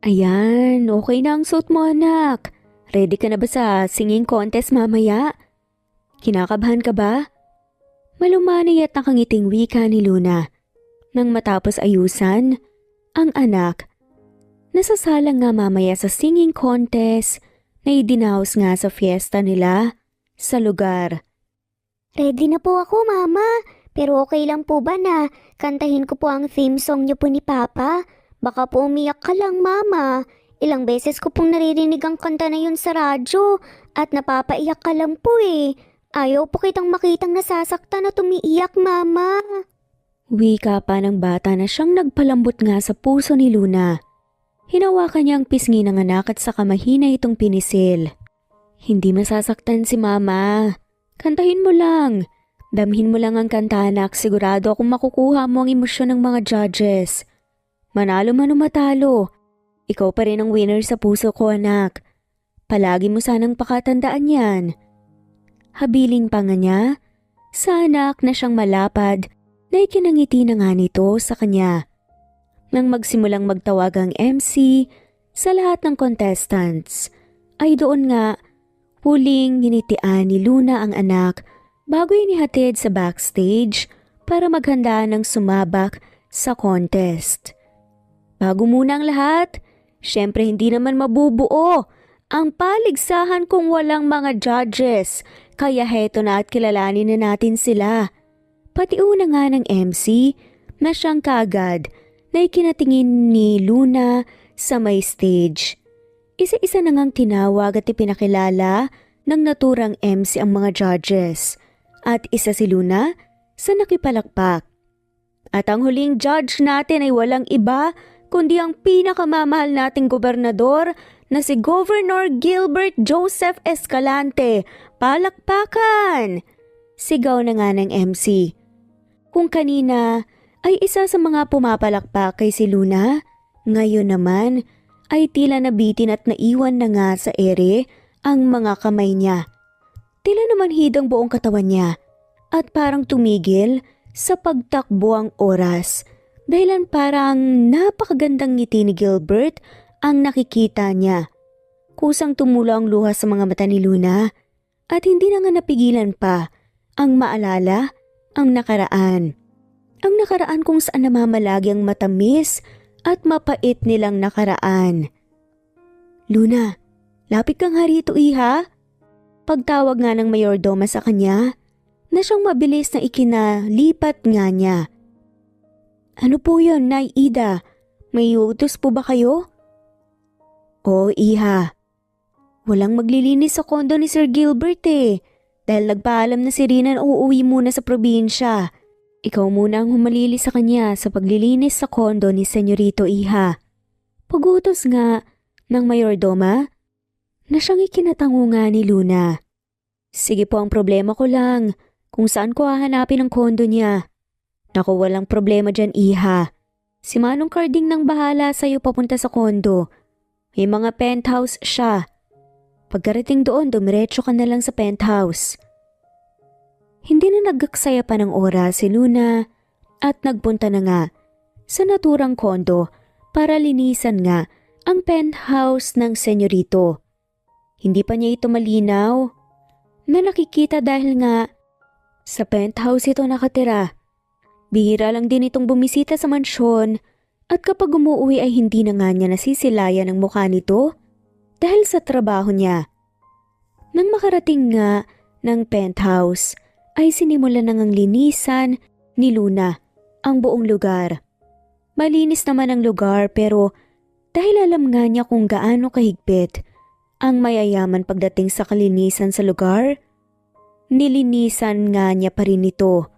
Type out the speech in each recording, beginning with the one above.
Ayan, okay na ang suot mo anak. Ready ka na ba sa singing contest mamaya? Kinakabahan ka ba? Malumanay at nakangiting wika ni Luna. Nang matapos ayusan, ang anak, nasasalang nga mamaya sa singing contest na idinaos nga sa fiesta nila sa lugar. Ready na po ako, Mama. Pero okay lang po ba na kantahin ko po ang theme song niyo po ni Papa? Baka po umiyak ka lang, Mama. Ilang beses ko pong naririnig ang kanta na yun sa radyo at napapaiyak ka lang po eh. Ayaw po kitang makitang nasasaktan at umiiyak, Mama. Wika pa ng bata na siyang nagpalambot nga sa puso ni Luna. Hinawakan niya ang pisngi ng anak at saka mahina itong pinisil. Hindi masasaktan si Mama. Kantahin mo lang. Damhin mo lang ang kanta anak, sigurado akong makukuha mo ang emosyon ng mga judges. Manalo man o matalo, ikaw pa rin ang winner sa puso ko anak. Palagi mo sanang pakatandaan yan. Habiling pa nga niya, sa anak na siyang malapad na ikinangiti na nga nito sa kanya. Nang magsimulang magtawag ang MC sa lahat ng contestants, ay doon nga huling ginitian ni Luna ang anak bago inihatid sa backstage para maghanda ng sumabak sa contest. Bago muna ang lahat, syempre hindi naman mabubuo ang paligsahan kung walang mga judges, kaya heto na at kilalanin na natin sila. Pati una nga ng MC na siyang kaagad na ikinatingin ni Luna sa may stage. Isa-isa na ngang tinawag at ipinakilala ng naturang MC ang mga judges. At isa si Luna sa nakipalakpak. At ang huling judge natin ay walang iba kundi ang pinakamamahal nating gobernador na si Governor Gilbert Joseph Escalante. Palakpakan! Sigaw na nga ng MC. Kung kanina ay isa sa mga pumapalakpak kay si Luna, ngayon naman ay tila nabitin at naiwan na nga sa ere ang mga kamay niya. Tila naman hidang buong katawan niya at parang tumigil sa pagtakbo ang oras dahilan parang napakagandang ngiti ni Gilbert ang nakikita niya. Kusang tumulo ang luha sa mga mata ni Luna at hindi na nga napigilan pa ang maalala ang nakaraan. Ang nakaraan kung saan namamalagi ang matamis at mapait nilang nakaraan. Luna, lapit kang harito iha. Pagtawag nga ng mayordoma sa kanya, na siyang mabilis na ikinalipat nga niya. Ano po yun, Nay Ida? May utos po ba kayo? Oo, iha. Walang maglilinis sa kondo ni Sir Gilbert eh, dahil nagpaalam na si Rina na uuwi muna sa probinsya. Ikaw muna ang humalili sa kanya sa paglilinis sa kondo ni Senyorito Iha. Pagutos nga ng mayordoma na siyang ikinatango nga ni Luna. Sige po, ang problema ko lang kung saan ko hahanapin ang kondo niya. Naku, walang problema dyan Iha. Si Manong Carding nang bahala sa'yo papunta sa kondo. May mga penthouse siya. Pagkarating doon, dumiretso ka na lang sa penthouse. Hindi na nagaksaya pa ng oras si Luna at nagpunta na nga sa naturang kondo para linisan nga ang penthouse ng senyorito. Hindi pa niya ito malinaw na nakikita dahil nga sa penthouse ito nakatira. Bihira lang din itong bumisita sa mansyon at kapag umuwi ay hindi na nga niya nasisilayan ang mukha nito dahil sa trabaho niya. Nang makarating nga ng penthouse ay sinimula na ngang linisan ni Luna ang buong lugar. Malinis naman ang lugar pero dahil alam nga niya kung gaano kahigpit ang mayayaman pagdating sa kalinisan sa lugar, nilinisan nga niya pa rin ito.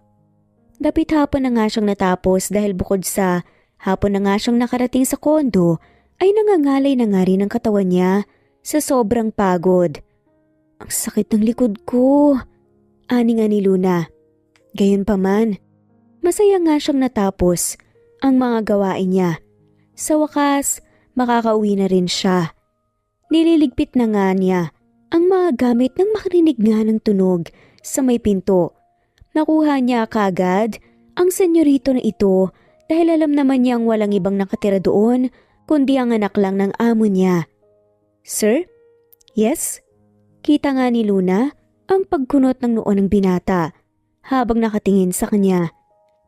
Dapit hapon na nga siyang natapos dahil bukod sa hapon na nga siyang nakarating sa kondo ay nangangalay na nga rin ang katawan niya sa sobrang pagod. Ang sakit ng likod ko. Ani nga ni Luna. Gayunpaman, masaya nga siyang natapos ang mga gawain niya. Sa wakas, makakauwi na rin siya. Nililigpit na nga niya ang mga gamit nang makarinig nga ng tunog sa may pinto. Nakuha niya kagad ang senyorito na ito dahil alam naman niyang walang ibang nakatira doon kundi ang anak lang ng amo niya. Sir? Yes? Kita nga ni Luna ang pagkunot ng noo ng binata habang nakatingin sa kanya.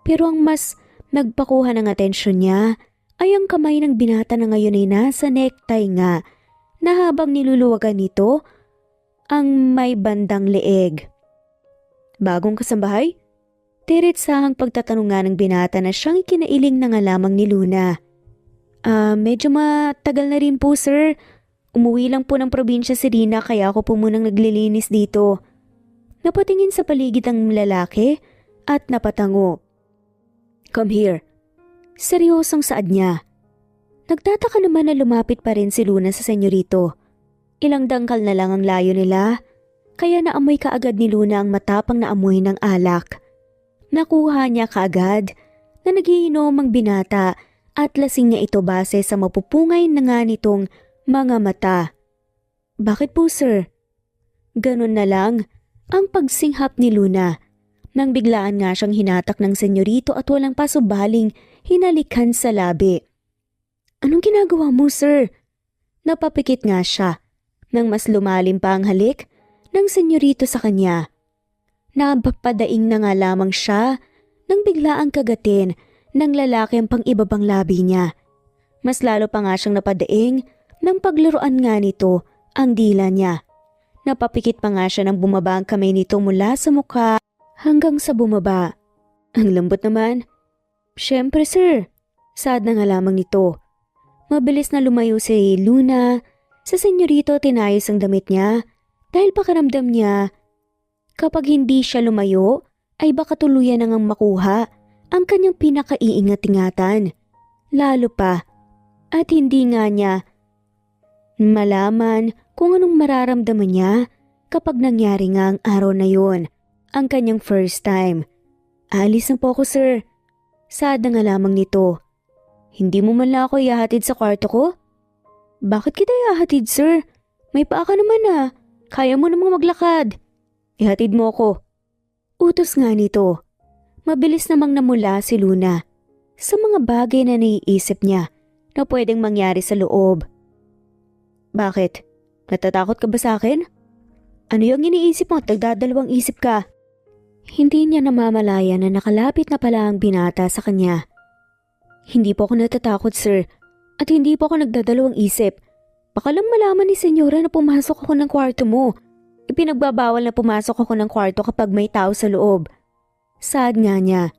Pero ang mas nagpakuha ng atensyon niya ay ang kamay ng binata na ngayon ay nasa necktie nga na habang niluluwagan nito ang may bandang leeg. Bagong kasambahay? Diretsahang pagtatanong nga ng binata na siyang ikinailing na nga lamang ni Luna. Medyo matagal na rin po sir. Umuwi lang po ng probinsya si Rina kaya ako po munang naglilinis dito. Napatingin sa paligid ang lalaki at napatango. Come here. Seryosong saad niya. Nagtataka naman na lumapit pa rin si Luna sa senyorito. Ilang dangkal na lang ang layo nila, kaya naamoy kaagad ni Luna ang matapang na amoy ng alak. Nakuha niya kaagad na nagiinom ang binata at lasing niya ito base sa mapupungay na nga nitong mga mata. Bakit po sir? Ganon na lang ang pagsinghap ni Luna. Nang biglaan nga siyang hinatak ng senyorito at walang pasubaling hinalikan sa labi. Anong ginagawa mo sir? Napapikit nga siya nang mas lumalim pa ang halik ng senyorito sa kanya. Napapadaing na nga lamang siya nang biglaang kagatin ng lalaki ang pang-ibabang labi niya. Mas lalo pa nga siyang napadaing nang paglaruan nga nito ang dila niya. Napapikit pa nga siya nang bumaba ang kamay nito mula sa mukha hanggang sa bumaba. Ang lambot naman. Siyempre sir, sad na nga lamang nito. Mabilis na lumayo si Luna. Sa senyorito tinayos ang damit niya dahil pakiramdam niya kapag hindi siya lumayo ay baka tuluyan nang makuha ang kanyang pinakaiingat-ingatan. Lalo pa at hindi nga niya malaman kung anong mararamdaman niya kapag nangyari nga ang araw na yon, ang kanyang first time. Alis na po ako sir. Sad na nga lamang nito. Hindi mo man lang ako ihahatid sa kwarto ko? Bakit kita ihahatid sir? May paa ka naman ah. Kaya mo namang maglakad. Ihatid mo ako. Utos nga nito. Mabilis namang namula si Luna sa mga bagay na naiisip niya na pwedeng mangyari sa loob. Bakit? Natatakot ka ba sa akin? Ano yung iniisip mo? Nagdadalawang isip ka. Hindi niya namamalaya na nakalapit na pala ang binata sa kanya. Hindi po ako natatakot sir at hindi po ako nagdadalawang isip. Baka lang malaman ni senyora na pumasok ako ng kwarto mo. Ipinagbabawal na pumasok ako ng kwarto kapag may tao sa loob. Sad nga niya.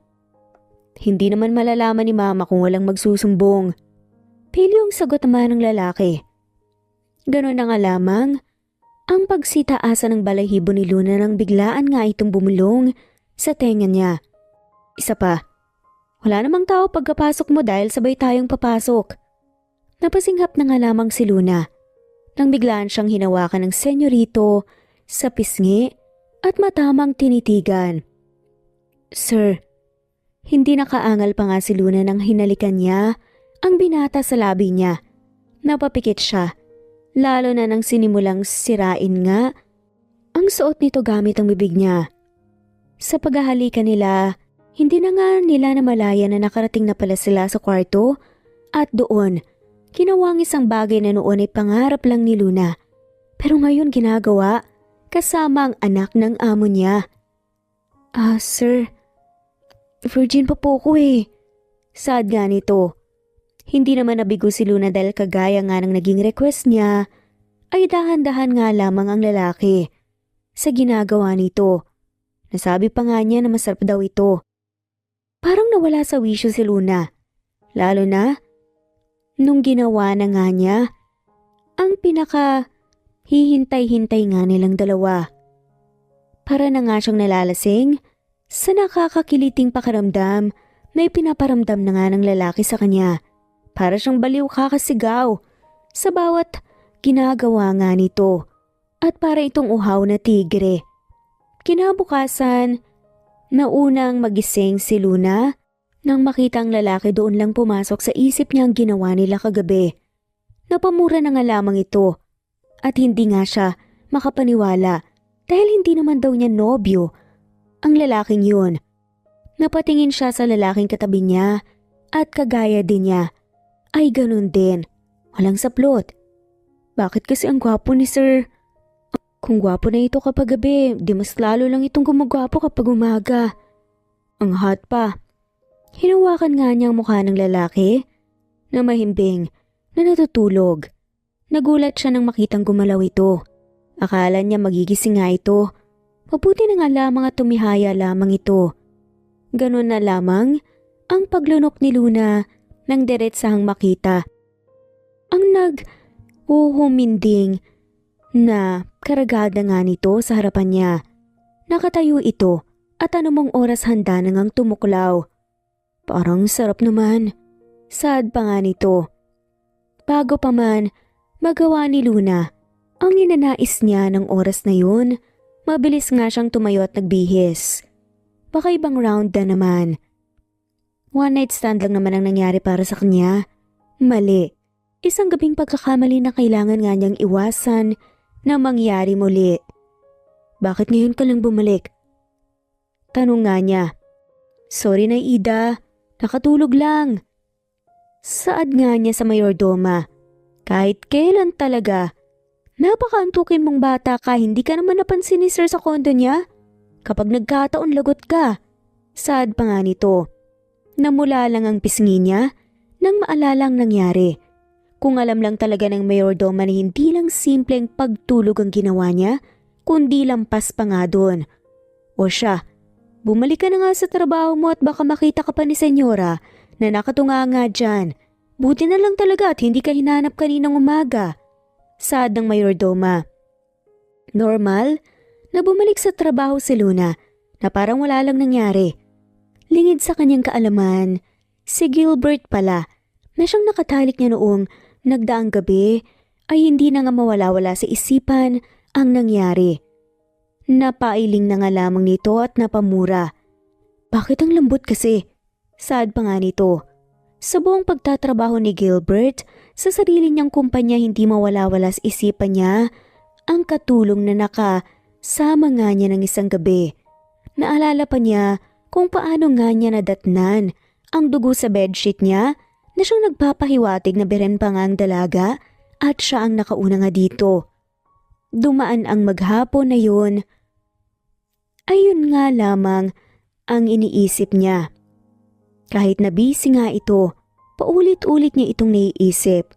Hindi naman malalaman ni mama kung walang magsusumbong. Pilyong sagot naman ng lalaki. Ganon na nga lamang ang pagsitaasa ng balahibo ni Luna nang biglaan nga itong bumulong sa tenga niya. Isa pa, wala namang tao pagkapasok mo dahil sabay tayong papasok. Napasinghap na nga lamang si Luna nang biglaan siyang hinawakan ng senyorito sa pisngi at matamang tinitigan. Sir, hindi nakaangal pa nga si Luna nang hinalikan niya ang binata sa labi niya. Napapikit siya. Lalo na nang sinimulang sirain nga ang suot nito gamit ang bibig niya. Sa paghahalikan nila, hindi na nga nila namalaya na nakarating na pala sila sa kwarto at doon, ginawa ang isang bagay na noon ay pangarap lang ni Luna. Pero ngayon ginagawa kasama ang anak ng amo niya. Sir, virgin pa po ko eh. Sad nga nito. Hindi naman nabigo si Luna dahil kagaya nga ng naging request niya, ay dahan-dahan nga lamang ang lalaki sa ginagawa nito. Nasabi pa nga niya na masarap daw ito. Parang nawala sa wisyo si Luna. Lalo na, nung ginawa na nga niya, ang hihintay-hintay nga nilang dalawa. Para na nga siyang nalalasing sa nakakakiliting pakiramdam na ipinaparamdam na nga ng lalaki sa kanya. Para siyang baliw kakasigaw sa bawat ginagawa nga nito at para itong uhaw na tigre. Kinabukasan, naunang magising si Luna nang makita ang lalaki doon lang pumasok sa isip niya ang ginawa nila kagabi. Napamura na nga lamang ito at hindi nga siya makapaniwala dahil hindi naman daw niya nobyo ang lalaking yun. Napatingin siya sa lalaking katabi niya at kagaya din niya ay ganun din. Walang saplot. Bakit kasi ang gwapo ni Sir? Kung gwapo na ito kapag gabi, di mas lalo lang itong gumagwapo kapag umaga. Ang hot pa. Hinawakan nga niya ang mukha ng lalaki na mahimbing na natutulog. Nagulat siya nang makitang gumalaw ito. Akala niya magigising nga ito. Mabuti na nga lamang at tumihaya lamang ito. Ganon na lamang ang paglunok ni Luna nang diretsahang makita ang naghuhuminding na karagada nga nito sa harapan niya. Nakatayo ito at anumang oras handa na ngang tumuklaw. Parang sarap naman. Sad pa nga nito. Bago pa man magawa ni Luna ang ninanais niya ng oras na yun, mabilis nga siyang tumayo at nagbihis. Baka ibang round na naman. One night stand lang naman ang nangyari para sa kanya. Mali. Isang gabing pagkakamali na kailangan nga niyang iwasan na mangyari muli. Bakit ngayon ka lang bumalik? Tanong nga niya. Sorry na Ida, nakatulog lang. Saad nga niya sa mayordoma. Kahit kailan talaga. Napakaantukin mong bata ka, hindi ka naman napansin ni Sir sa kondo niya. Kapag nagkataon lagot ka. Saad pa nga nito. Namula lang ang pisngi niya nang maalala ang nangyari. Kung alam lang talaga ng mayordoma na hindi lang simpleng pagtulog ang ginawa niya, kundi lampas pa nga doon. O siya, bumalik ka na nga sa trabaho mo at baka makita ka pa ni Senyora na nakatunga nga dyan. Buti na lang talaga at hindi ka hinanap kaninang umaga. Saad ng mayordoma. Normal na bumalik sa trabaho si Luna na parang wala lang nangyari. Lingid sa kanyang kaalaman, si Gilbert pala na siyang nakatalik niya noong nagdaang gabi ay hindi na nga mawala-wala sa isipan ang nangyari. Napailing na nga lamang nito at napamura. Bakit ang lambot kasi? Saad pa nga nito. Sa buong pagtatrabaho ni Gilbert, sa sarili niyang kumpanya hindi mawala-wala sa isipan niya ang katulong na nakasama nga niya ng isang gabi. Naalala pa niya kung paano nga niya nadatnan ang dugo sa bedsheet niya na siyang nagpapahiwatig na beren pa nga ang dalaga at siya ang nakauna nga dito. Dumaan ang maghapon na yun. Ayun nga lamang ang iniisip niya. Kahit na busy nga ito, paulit-ulit niya itong naiisip.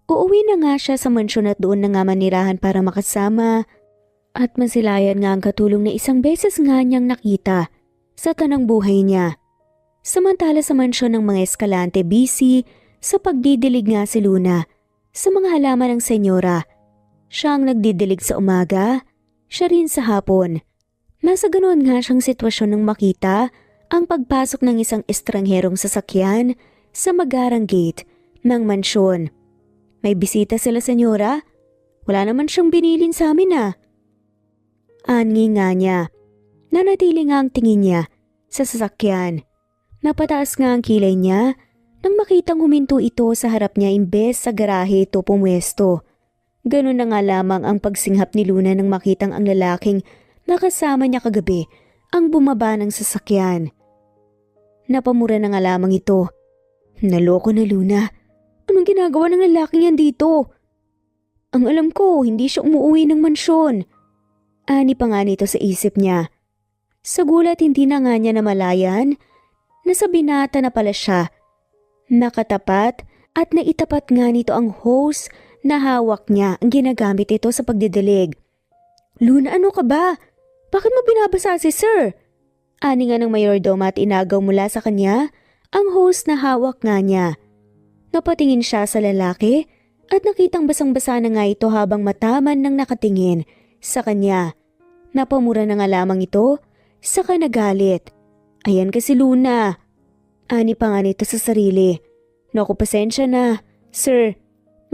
Uuwi na nga siya sa mansyon at doon na nga manirahan para makasama at masilayan nga ang katulong na isang beses nga niyang nakita sa tanang buhay niya. Samantala sa mansyon ng mga Escalante busy sa pagdidilig nga si Luna sa mga halaman ng senyora. Siya ang nagdidilig sa umaga, siya rin sa hapon. Nasa ganoon nga siyang sitwasyon nang makita ang pagpasok ng isang estrangherong sasakyan sa magarang gate ng mansyon. May bisita sila senyora? Wala naman siyang binilin sa amin Ani nga niya. Nanatili nga ang tingin niya sa sasakyan. Napataas nga ang kilay niya nang makitang huminto ito sa harap niya imbes sa garahe ito pumwesto. Ganun na nga lamang ang pagsinghap ni Luna nang makitang ang lalaking nakasama niya kagabi ang bumaba ng sasakyan. Napamura na nga lamang ito. Naloko na Luna. Anong ginagawa ng lalaking yan dito? Ang alam ko, hindi siya umuwi ng mansyon. Ani pa nga nito sa isip niya. Sa gulat hindi na nga niya namalayan na sa binata na pala siya. Nakatapat at naitapat nga nito ang hose na hawak niya ang ginagamit ito sa pagdidilig. Luna, ano ka ba? Bakit mo binabasa si Sir? Ani nga ng mayordoma at inagaw mula sa kanya ang hose na hawak nga niya. Napatingin siya sa lalaki at nakitang basang-basa na nga ito habang mataman nang nakatingin sa kanya. Napamura na nga lamang ito, saka nagalit. Ayan kasi Luna. Ani pa nga nito sa sarili. Naku, pasensya na. Sir,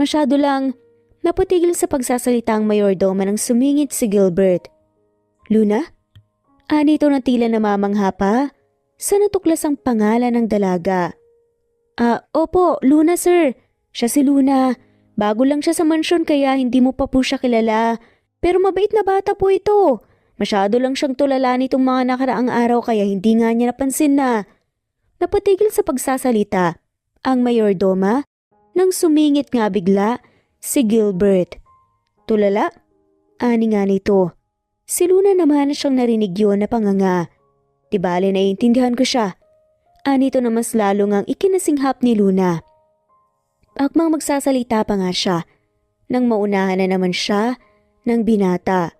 masyado lang. Napatigil sa pagsasalita ang mayordoma nang sumingit si Gilbert. Luna? Ani ito na tila namamangha pa sa natuklas ang pangalan ng dalaga. Opo, Luna sir. Siya si Luna. Bago lang siya sa mansyon kaya hindi mo pa po siya kilala. Pero mabait na bata po ito. Masyado lang siyang tulala nitong mga nakaraang araw kaya hindi nga niya napansin na. Napatigil sa pagsasalita ang mayordoma Nang sumingit nga bigla si Gilbert. Tulala? Ani nga nito. Si Luna naman siyang narinig yun na panganga. Di bale naiintindihan ko siya. Anito na mas lalo ngang ikinasinghap ni Luna. Akmang magsasalita pa nga siya nang maunahan na naman siya ng binata.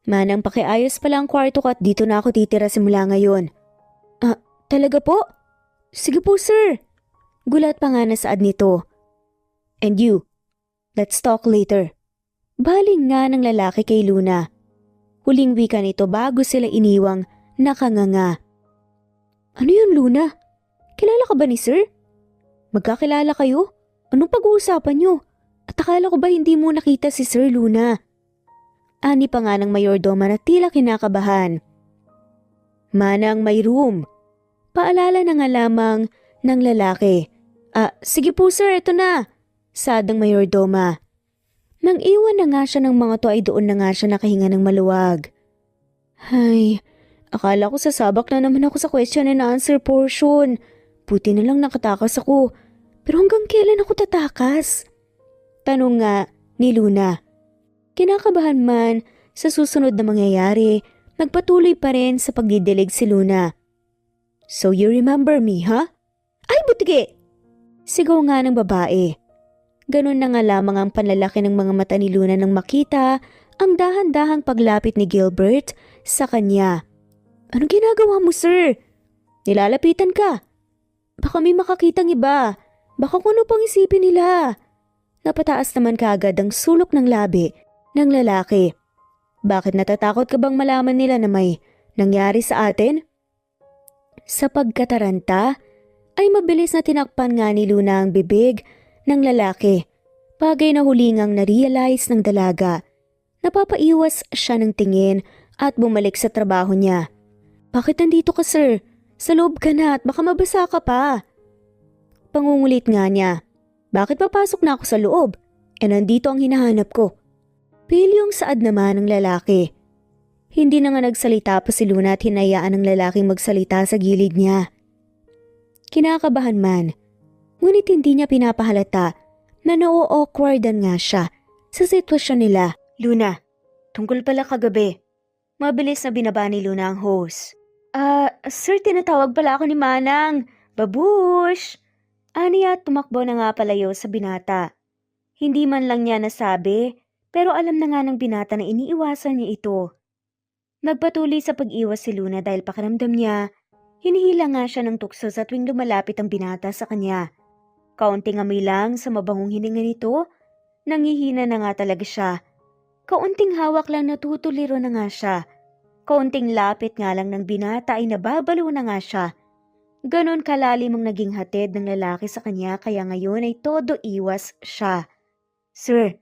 Manang pakiayos pala ang kwarto ko at dito na ako titira simula ngayon. Ah, talaga po? Sige po sir. Gulat pa nga na saad nito. And you, let's talk later. Baling nga ng lalaki kay Luna. Huling wika nito bago sila iniwang nakanganga. Ano yun Luna? Kilala ka ba ni sir? Magkakilala kayo? Anong pag-uusapan nyo? At akala ko ba hindi mo nakita si Sir Luna? Ani pa nga ng mayordoma na tila kinakabahan. Manang may room. Paalala na nga lamang ng lalaki. Sige po sir, ito na. Sadang mayordoma. Nang iwan na nga siya ng mga to ay doon na nga siya nakahinga ng maluwag. Hay, akala ko sasabak na naman ako sa question and answer portion. Buti na lang nakatakas ako. Pero hanggang kailan ako tatakas? Tanong nga ni Luna. Kinakabahan man sa susunod na mangyayari, nagpatuloy pa rin sa pagdidilig si Luna. So you remember me, ha? Ay, butike! Sigaw nga ng babae. Ganun na nga lamang ang panlalaki ng mga mata ni Luna nang makita ang dahan-dahang paglapit ni Gilbert sa kanya. Anong ginagawa mo, sir? Nilalapitan ka. Baka may makakitang iba. Baka kung ano pang isipin nila. Napataas naman kaagad ang sulok ng labi ng lalaki. Bakit natatakot ka bang malaman nila na may nangyari sa atin? Sa pagkataranta, ay mabilis na tinakpan nga ni Luna ang bibig ng lalaki. Bagay na hulingang na-realize ng dalaga. Napapaiwas siya ng tingin at bumalik sa trabaho niya. Bakit nandito ka sir? Sa loob ka na at baka mabasa ka pa. Pangungulit nga niya. Bakit papasok na ako sa loob? Nandito ang hinahanap ko. Pilyong saad naman ng lalaki. Hindi na nga nagsalita pa si Luna at hinayaan ng lalaking magsalita sa gilid niya. Kinakabahan man, ngunit hindi niya pinapahalata na na-awkwardan nga siya sa sitwasyon nila. Luna, tungkol pala kagabi. Mabilis na binaba ni Luna ang hose. Sir, tinatawag pala ako ni Manang. Babush! Aniya tumakbo na nga palayo sa binata. Hindi man lang niya nasabi, pero alam na nga ng binata na iniiwasan niya ito. Nagpatuloy sa pag-iwas si Luna dahil pakiramdam niya, hinihila nga siya ng tukso sa tuwing lumalapit ang binata sa kanya. Kaunting amoy lang sa mabangong hininga nito, nangihina na nga talaga siya. Kaunting hawak lang natutuliro na nga siya. Kaunting lapit nga lang ng binata ay nababalo na nga siya. Ganon kalalim ang naging hatid ng lalaki sa kanya kaya ngayon ay todo iwas siya. Sir,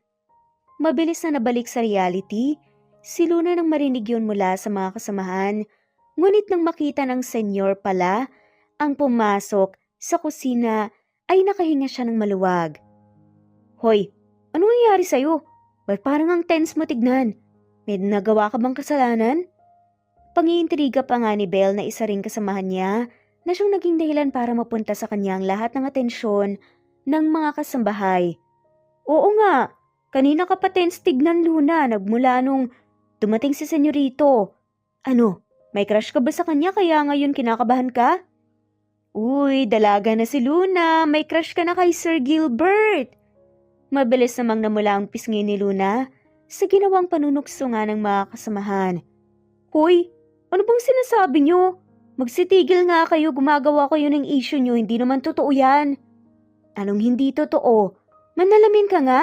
mabilis na nabalik sa reality, si Luna nang marinig yun mula sa mga kasamahan, ngunit nang makita ng senyor pala ang pumasok sa kusina ay nakahinga siya ng maluwag. Hoy, anong nangyari sa'yo? Ba't parang ang tense mo tignan? May nagawa ka bang kasalanan? Pangiintriga pa nga ni Belle na isa ring kasamahan niya na siyang naging dahilan para mapunta sa kanya ang lahat ng atensyon ng mga kasambahay. Oo nga, kanina ka pa tense tignan Luna nagmula nung dumating si senyorito. Ano, may crush ka ba sa kanya kaya ngayon kinakabahan ka? Uy, dalaga na si Luna, may crush ka na kay Sir Gilbert. Mabilis namang namula ang pisngi ni Luna sa ginawang panunukso nga ng mga kasamahan. Hoy, ano bang sinasabi niyo? Magsitigil nga kayo, gumagawa kayo ng issue niyo, hindi naman totoo yan. Anong hindi totoo? Manalamin ka nga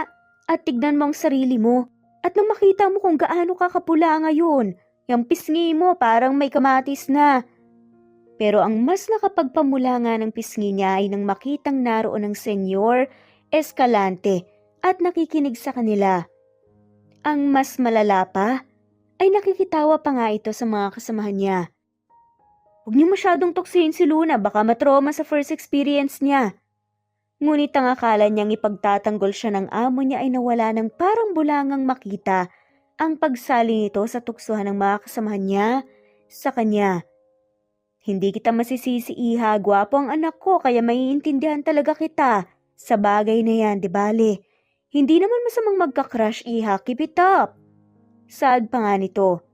at tignan mo ang sarili mo at nang makita mo kung gaano ka kapula ngayon, yung pisngi mo parang may kamatis na. Pero ang mas nakapagpamula nga ng pisngi niya ay nang makitang naroon ng Senyor Escalante at nakikinig sa kanila. Ang mas malala pa ay nakikitawa pa nga ito sa mga kasamahan niya. Huwag niyo masyadong tuksihin si Luna, baka matrauma sa first experience niya. Ngunit ang akala niyang ipagtatanggol siya ng amo niya ay nawala ng parang bulangang makita ang pagsali nito sa tuksuhan ng mga kasamahan niya sa kanya. Hindi kita masisisi iha, gwapo ang anak ko kaya maiintindihan talaga kita. Sa bagay na yan, di bale. Hindi naman masamang magka-crush, iha. Keep it up. Saad pa nga nito.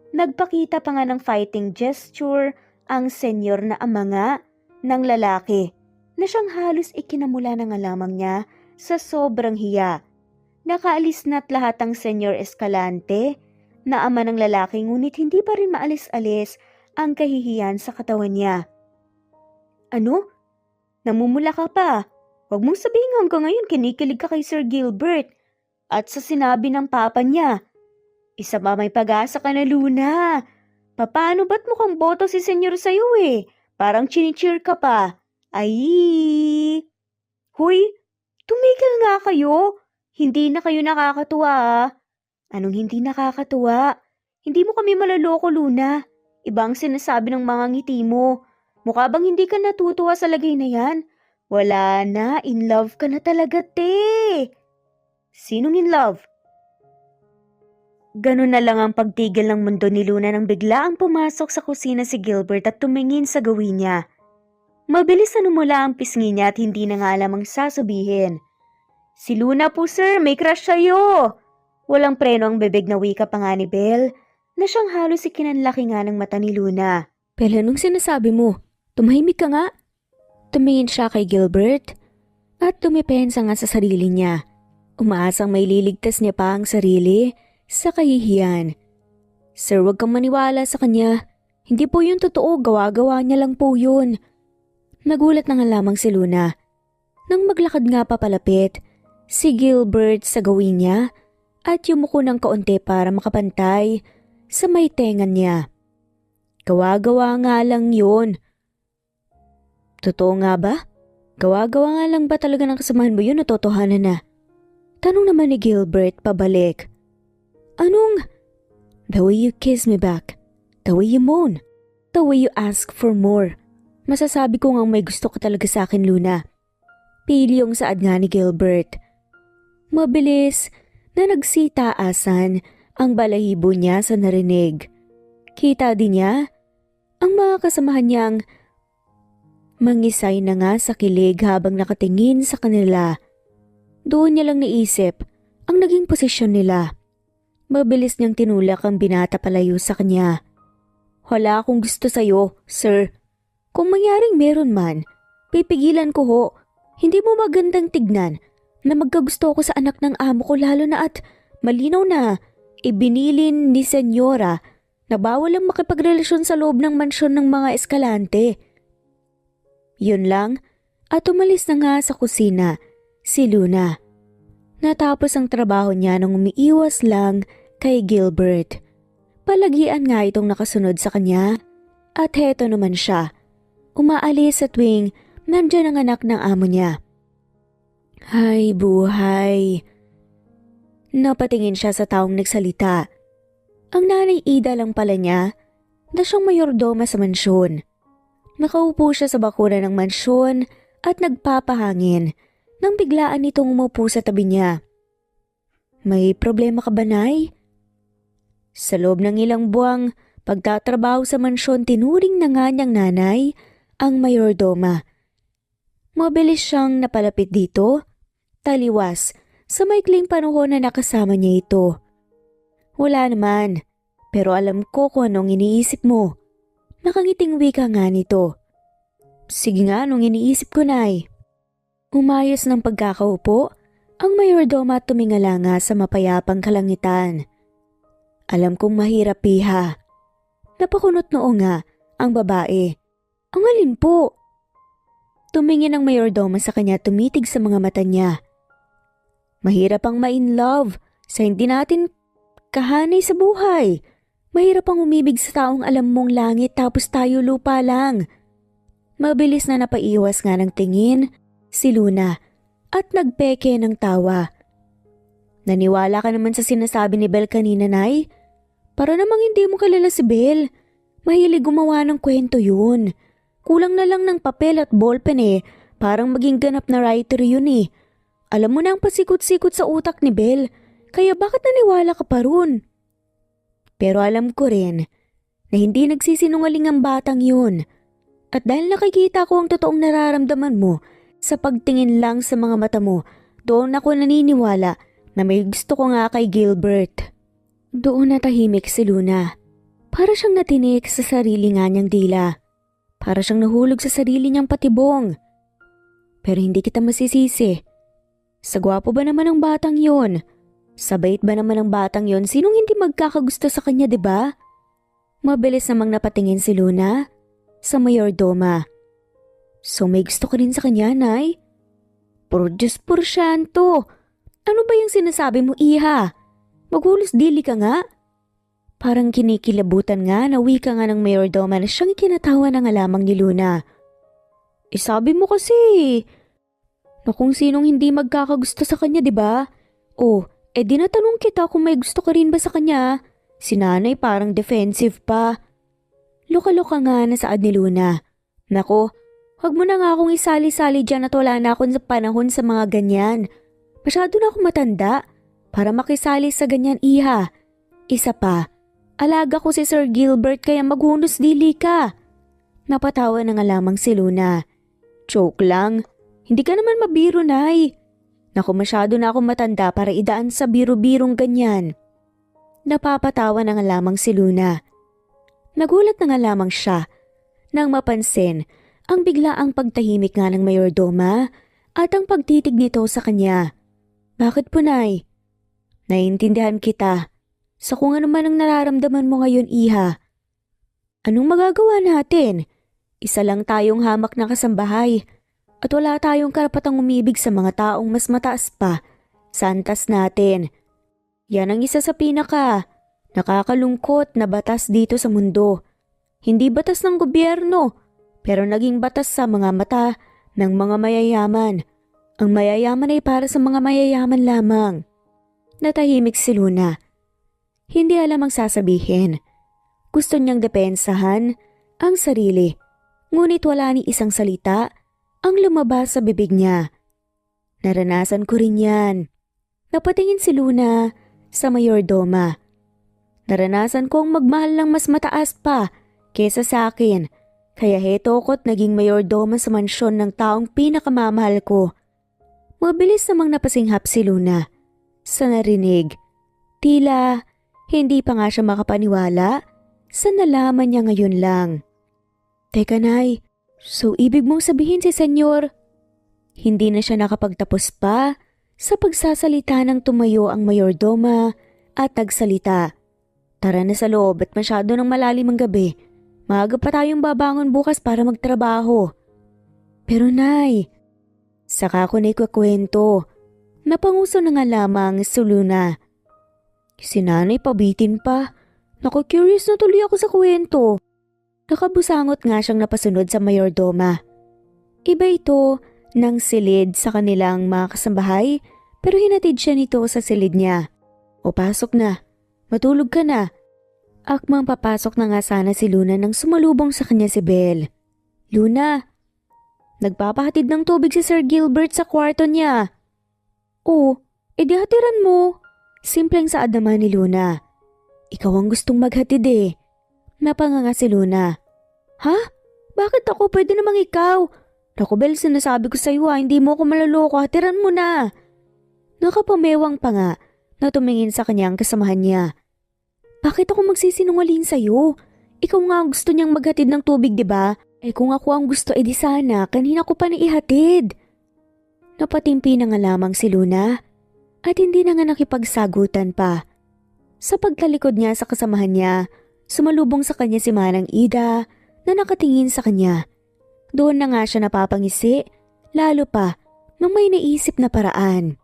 Nagpakita pa nga ng fighting gesture ang senyor na ama nga ng lalaki na siyang halos ikinamula na nga lamang niya sa sobrang hiya. Nakaalis na't lahat ang senyor Escalante na ama ng lalaki ngunit hindi pa rin maalis-alis ang kahihiyan sa katawan niya. Ano? Namumula ka pa? Huwag mong sabihin hanggang ngayon kinikilig ka kay Sir Gilbert at sa sinabi ng papa niya. Isa pa may pag-asa ka na, Luna. Paano ba't mukhang boto si senyor sa'yo eh? Parang chinicheer ka pa. Ay! Huy, tumigil nga kayo. Hindi na kayo nakakatuwa ah. Anong hindi nakakatuwa? Hindi mo kami malaloko, Luna. Ibang sinasabi ng mga ngiti mo. Mukha bang hindi ka natutuwa sa lagay na yan? Wala na, in love ka na talaga, te. Sinong in love? Ganun na lang ang pagtigil ng mundo ni Luna nang biglaang pumasok sa kusina si Gilbert at tumingin sa gawin niya. Mabilis na numula ang pisngi niya at hindi na nga alam ang sasabihin. Si Luna po sir, may crush sa'yo. Walang preno ang bebeg na wika pa nga ni Belle na siyang halos ikinanlaki nga ng mata ni Luna. Belle, anong sinasabi mo? Tumahimik ka nga. Tumingin siya kay Gilbert at tumipensa nga sa sarili niya. Umaasang may liligtas niya pa ang sarili sa kahihiyan. Sir, huwag kang maniwala sa kanya. Hindi po yun totoo, gawa-gawa niya lang po yun. Nagulat na nga lamang si Luna. Nang maglakad nga papalapit, si Gilbert sa gawin niya at yumuko ng kaunti para makapantay sa may tenga niya. Gawa-gawa nga lang yun. Totoo nga ba? Gawa-gawa nga lang ba talaga ng kasamahan mo yun o totohanan na? Tanong naman ni Gilbert pabalik. Anong? The way you kiss me back, the way you moan, the way you ask for more. Masasabi ko ngang may gusto ka talaga sa akin, Luna. Pilyong saad nga ni Gilbert. Mabilis na nagsitaasan ang balahibo niya sa narinig. Kita din niya ang mga kasamahan niyang mangisay na nga sa kilig habang nakatingin sa kanila. Doon niya lang naisip ang naging posisyon nila. Mabilis niyang tinulak ang binata palayo sa kanya. Wala akong gusto sa'yo, sir. Kung mangyaring meron man, pipigilan ko ho. Hindi mo magandang tignan na magkagusto ko sa anak ng amo ko lalo na at malinaw na ibinilin ni senyora na bawal ang makipagrelasyon sa loob ng mansyon ng mga Escalante. Yun lang at umalis na nga sa kusina si Luna. Natapos ang trabaho niya nang umiiwas lang kay Gilbert. Palagian nga itong nakasunod sa kanya at heto naman siya. Umaalis sa tuwing nandyan ang anak ng amo niya. Hay buhay! Napatingin siya sa taong nagsalita. Ang nanay Ida lang pala niya na siyang mayordoma sa mansyon. Nakaupo siya sa bakura ng mansyon at nagpapahangin nang biglaan itong umupo sa tabi niya. May problema ka ba, Nay? Sa loob ng ilang buwang pagtatrabaho sa mansyon, tinuring na nga niyang nanay ang mayordoma. Mabilis siyang napalapit dito, taliwas sa maikling panahon na nakasama niya ito. Wala naman, pero alam ko kung anong iniisip mo. Nakangiting wika nga nito. Sige nga, anong iniisip ko, Nay? Umayos ng pagkakaupo ang mayordoma at tumingala nga sa mapayapang kalangitan. Alam kong mahirap, piha. Napakunot noo nga ang babae. Ang alin po? Tumingin ang mayordoma sa kanya, tumitig sa mga mata niya. Mahirap ang ma-in love sa hindi natin kahanay sa buhay. Mahirap ang umibig sa taong alam mong langit tapos tayo lupa lang. Mabilis na napaiwas nga ng tingin si Luna at nagpeke ng tawa. Naniwala ka naman sa sinasabi ni Belle kanina, Nay? Para namang hindi mo kilala si Belle. Mahilig gumawa ng kwento yun. Kulang na lang ng papel at ballpen eh. Parang maging ganap na writer yun eh. Alam mo na ang pasikot-sikot sa utak ni Belle. Kaya bakit naniwala ka pa ron? Pero alam ko rin na hindi nagsisinungaling ang batang yun. At dahil nakikita ko ang totoong nararamdaman mo, Sa pagtingin lang sa mga mata mo, doon ako naniniwala na may gusto ko nga kay Gilbert. Doon natahimik si Luna. Para siyang natinik sa sarili nga niyang dila. Para siyang nahulog sa sarili niyang patibong. Pero hindi kita masisisi. Sa gwapo ba naman ang batang yon? Sa bait ba naman ang batang yon? Sinong hindi magkakagusto sa kanya, 'di ba? Mabilis namang napatingin si Luna sa mayordoma. So may gusto ka rin sa kanya, Nay? Por Diyos porsyento. Ano ba yung sinasabi mo, iha? Maghulos dili ka nga? Parang kinikilabutan nga na wika nga ng mayordoma na siyang ikinatawa ng alamang ni Luna. Sabi mo kasi na kung sinong hindi magkakagusto sa kanya, di ba? Di natanong kita kung may gusto ka rin ba sa kanya. Si nanay parang defensive pa. Luka-luka nga na saad ni Luna. Nako, wag mo na nga akong isali-sali dyan at wala na akong panahon sa mga ganyan. Masyado na akong matanda para makisali sa ganyan, iha. Isa pa, alaga ko si Sir Gilbert kaya maghunos dili ka. Napatawa na nga lamang si Luna. Joke lang. Hindi ka naman mabiro, Nay. Naku, masyado na akong matanda para idaan sa biro-birong ganyan. Napapatawa na nga lamang si Luna. Nagulat na nga lamang siya nang mapansin ang biglaang pagtahimik nga ng mayordoma at ang pagtitig nito sa kanya. Bakit po, Nay? Naiintindihan kita. Sa kung ano man ang nararamdaman mo ngayon, iha. Anong magagawa natin? Isa lang tayong hamak na kasambahay at wala tayong karapatang umibig sa mga taong mas mataas pa sa antas natin. Yan ang isa sa nakakalungkot na batas dito sa mundo. Hindi batas ng gobyerno, pero naging batas sa mga mata ng mga mayayaman. Ang mayayaman ay para sa mga mayayaman lamang. Natahimik si Luna. Hindi alam ang sasabihin. Gusto niyang depensahan ang sarili. Ngunit wala ni isang salita ang lumabas sa bibig niya. Naranasan ko rin yan. Napatingin si Luna sa mayordoma. Naranasan kong magmahal ng mas mataas pa kesa sa akin. Kaya heto ko't naging mayordoma sa mansyon ng taong pinakamamahal ko. Mabilis namang napasinghap si Luna sa narinig. Tila hindi pa nga siya makapaniwala sa nalaman niya ngayon lang. Teka, Nay, so ibig mong sabihin si Senyor? Hindi na siya nakapagtapos pa sa pagsasalita ng tumayo ang mayordoma at nagsalita. Tara na sa loob at masyado ng malalim ang gabi. Maaga pa tayong babangon bukas para magtrabaho. Pero Nay, saka ko na ikukwento. Napanguso na nga lamang si Luna. Si Nanay pabitin pa. Naku-curious na tuloy ako sa kwento. Nakabusangot nga siyang napasunod sa mayordoma. Iba ito ng silid sa kanilang mga kasambahay pero hinatid siya nito sa silid niya. O pasok na, matulog ka na. Akmang papasok na nga sana si Luna nang sumalubong sa kanya si Belle. Luna, nagpapahatid ng tubig si Sir Gilbert sa kwarto niya. Edi hatiran mo. Simpleng saad naman ni Luna. Ikaw ang gustong maghatid eh. Napanganga si Luna. Ha? Bakit ako? Pwede namang ikaw. Naku Bel, sinasabi ko sa iyo hindi mo ako maluloko. Hatiran mo na. Nakapamewang pa nga na tumingin sa kanyang kasamahan niya. Bakit ako magsisinungaling sa iyo? Ikaw nga ang gusto niyang maghatid ng tubig, di ba? Kung ako ang gusto, edi sana kanina ko pa naihatid. Napatimpi na nga lamang si Luna at hindi na nga nakipagsagutan pa. Sa pagtalikod niya sa kasamahan niya, sumalubong sa kanya si Manang Ida na nakatingin sa kanya. Doon na nga siya napapangisi, lalo pa nung may naisip na paraan.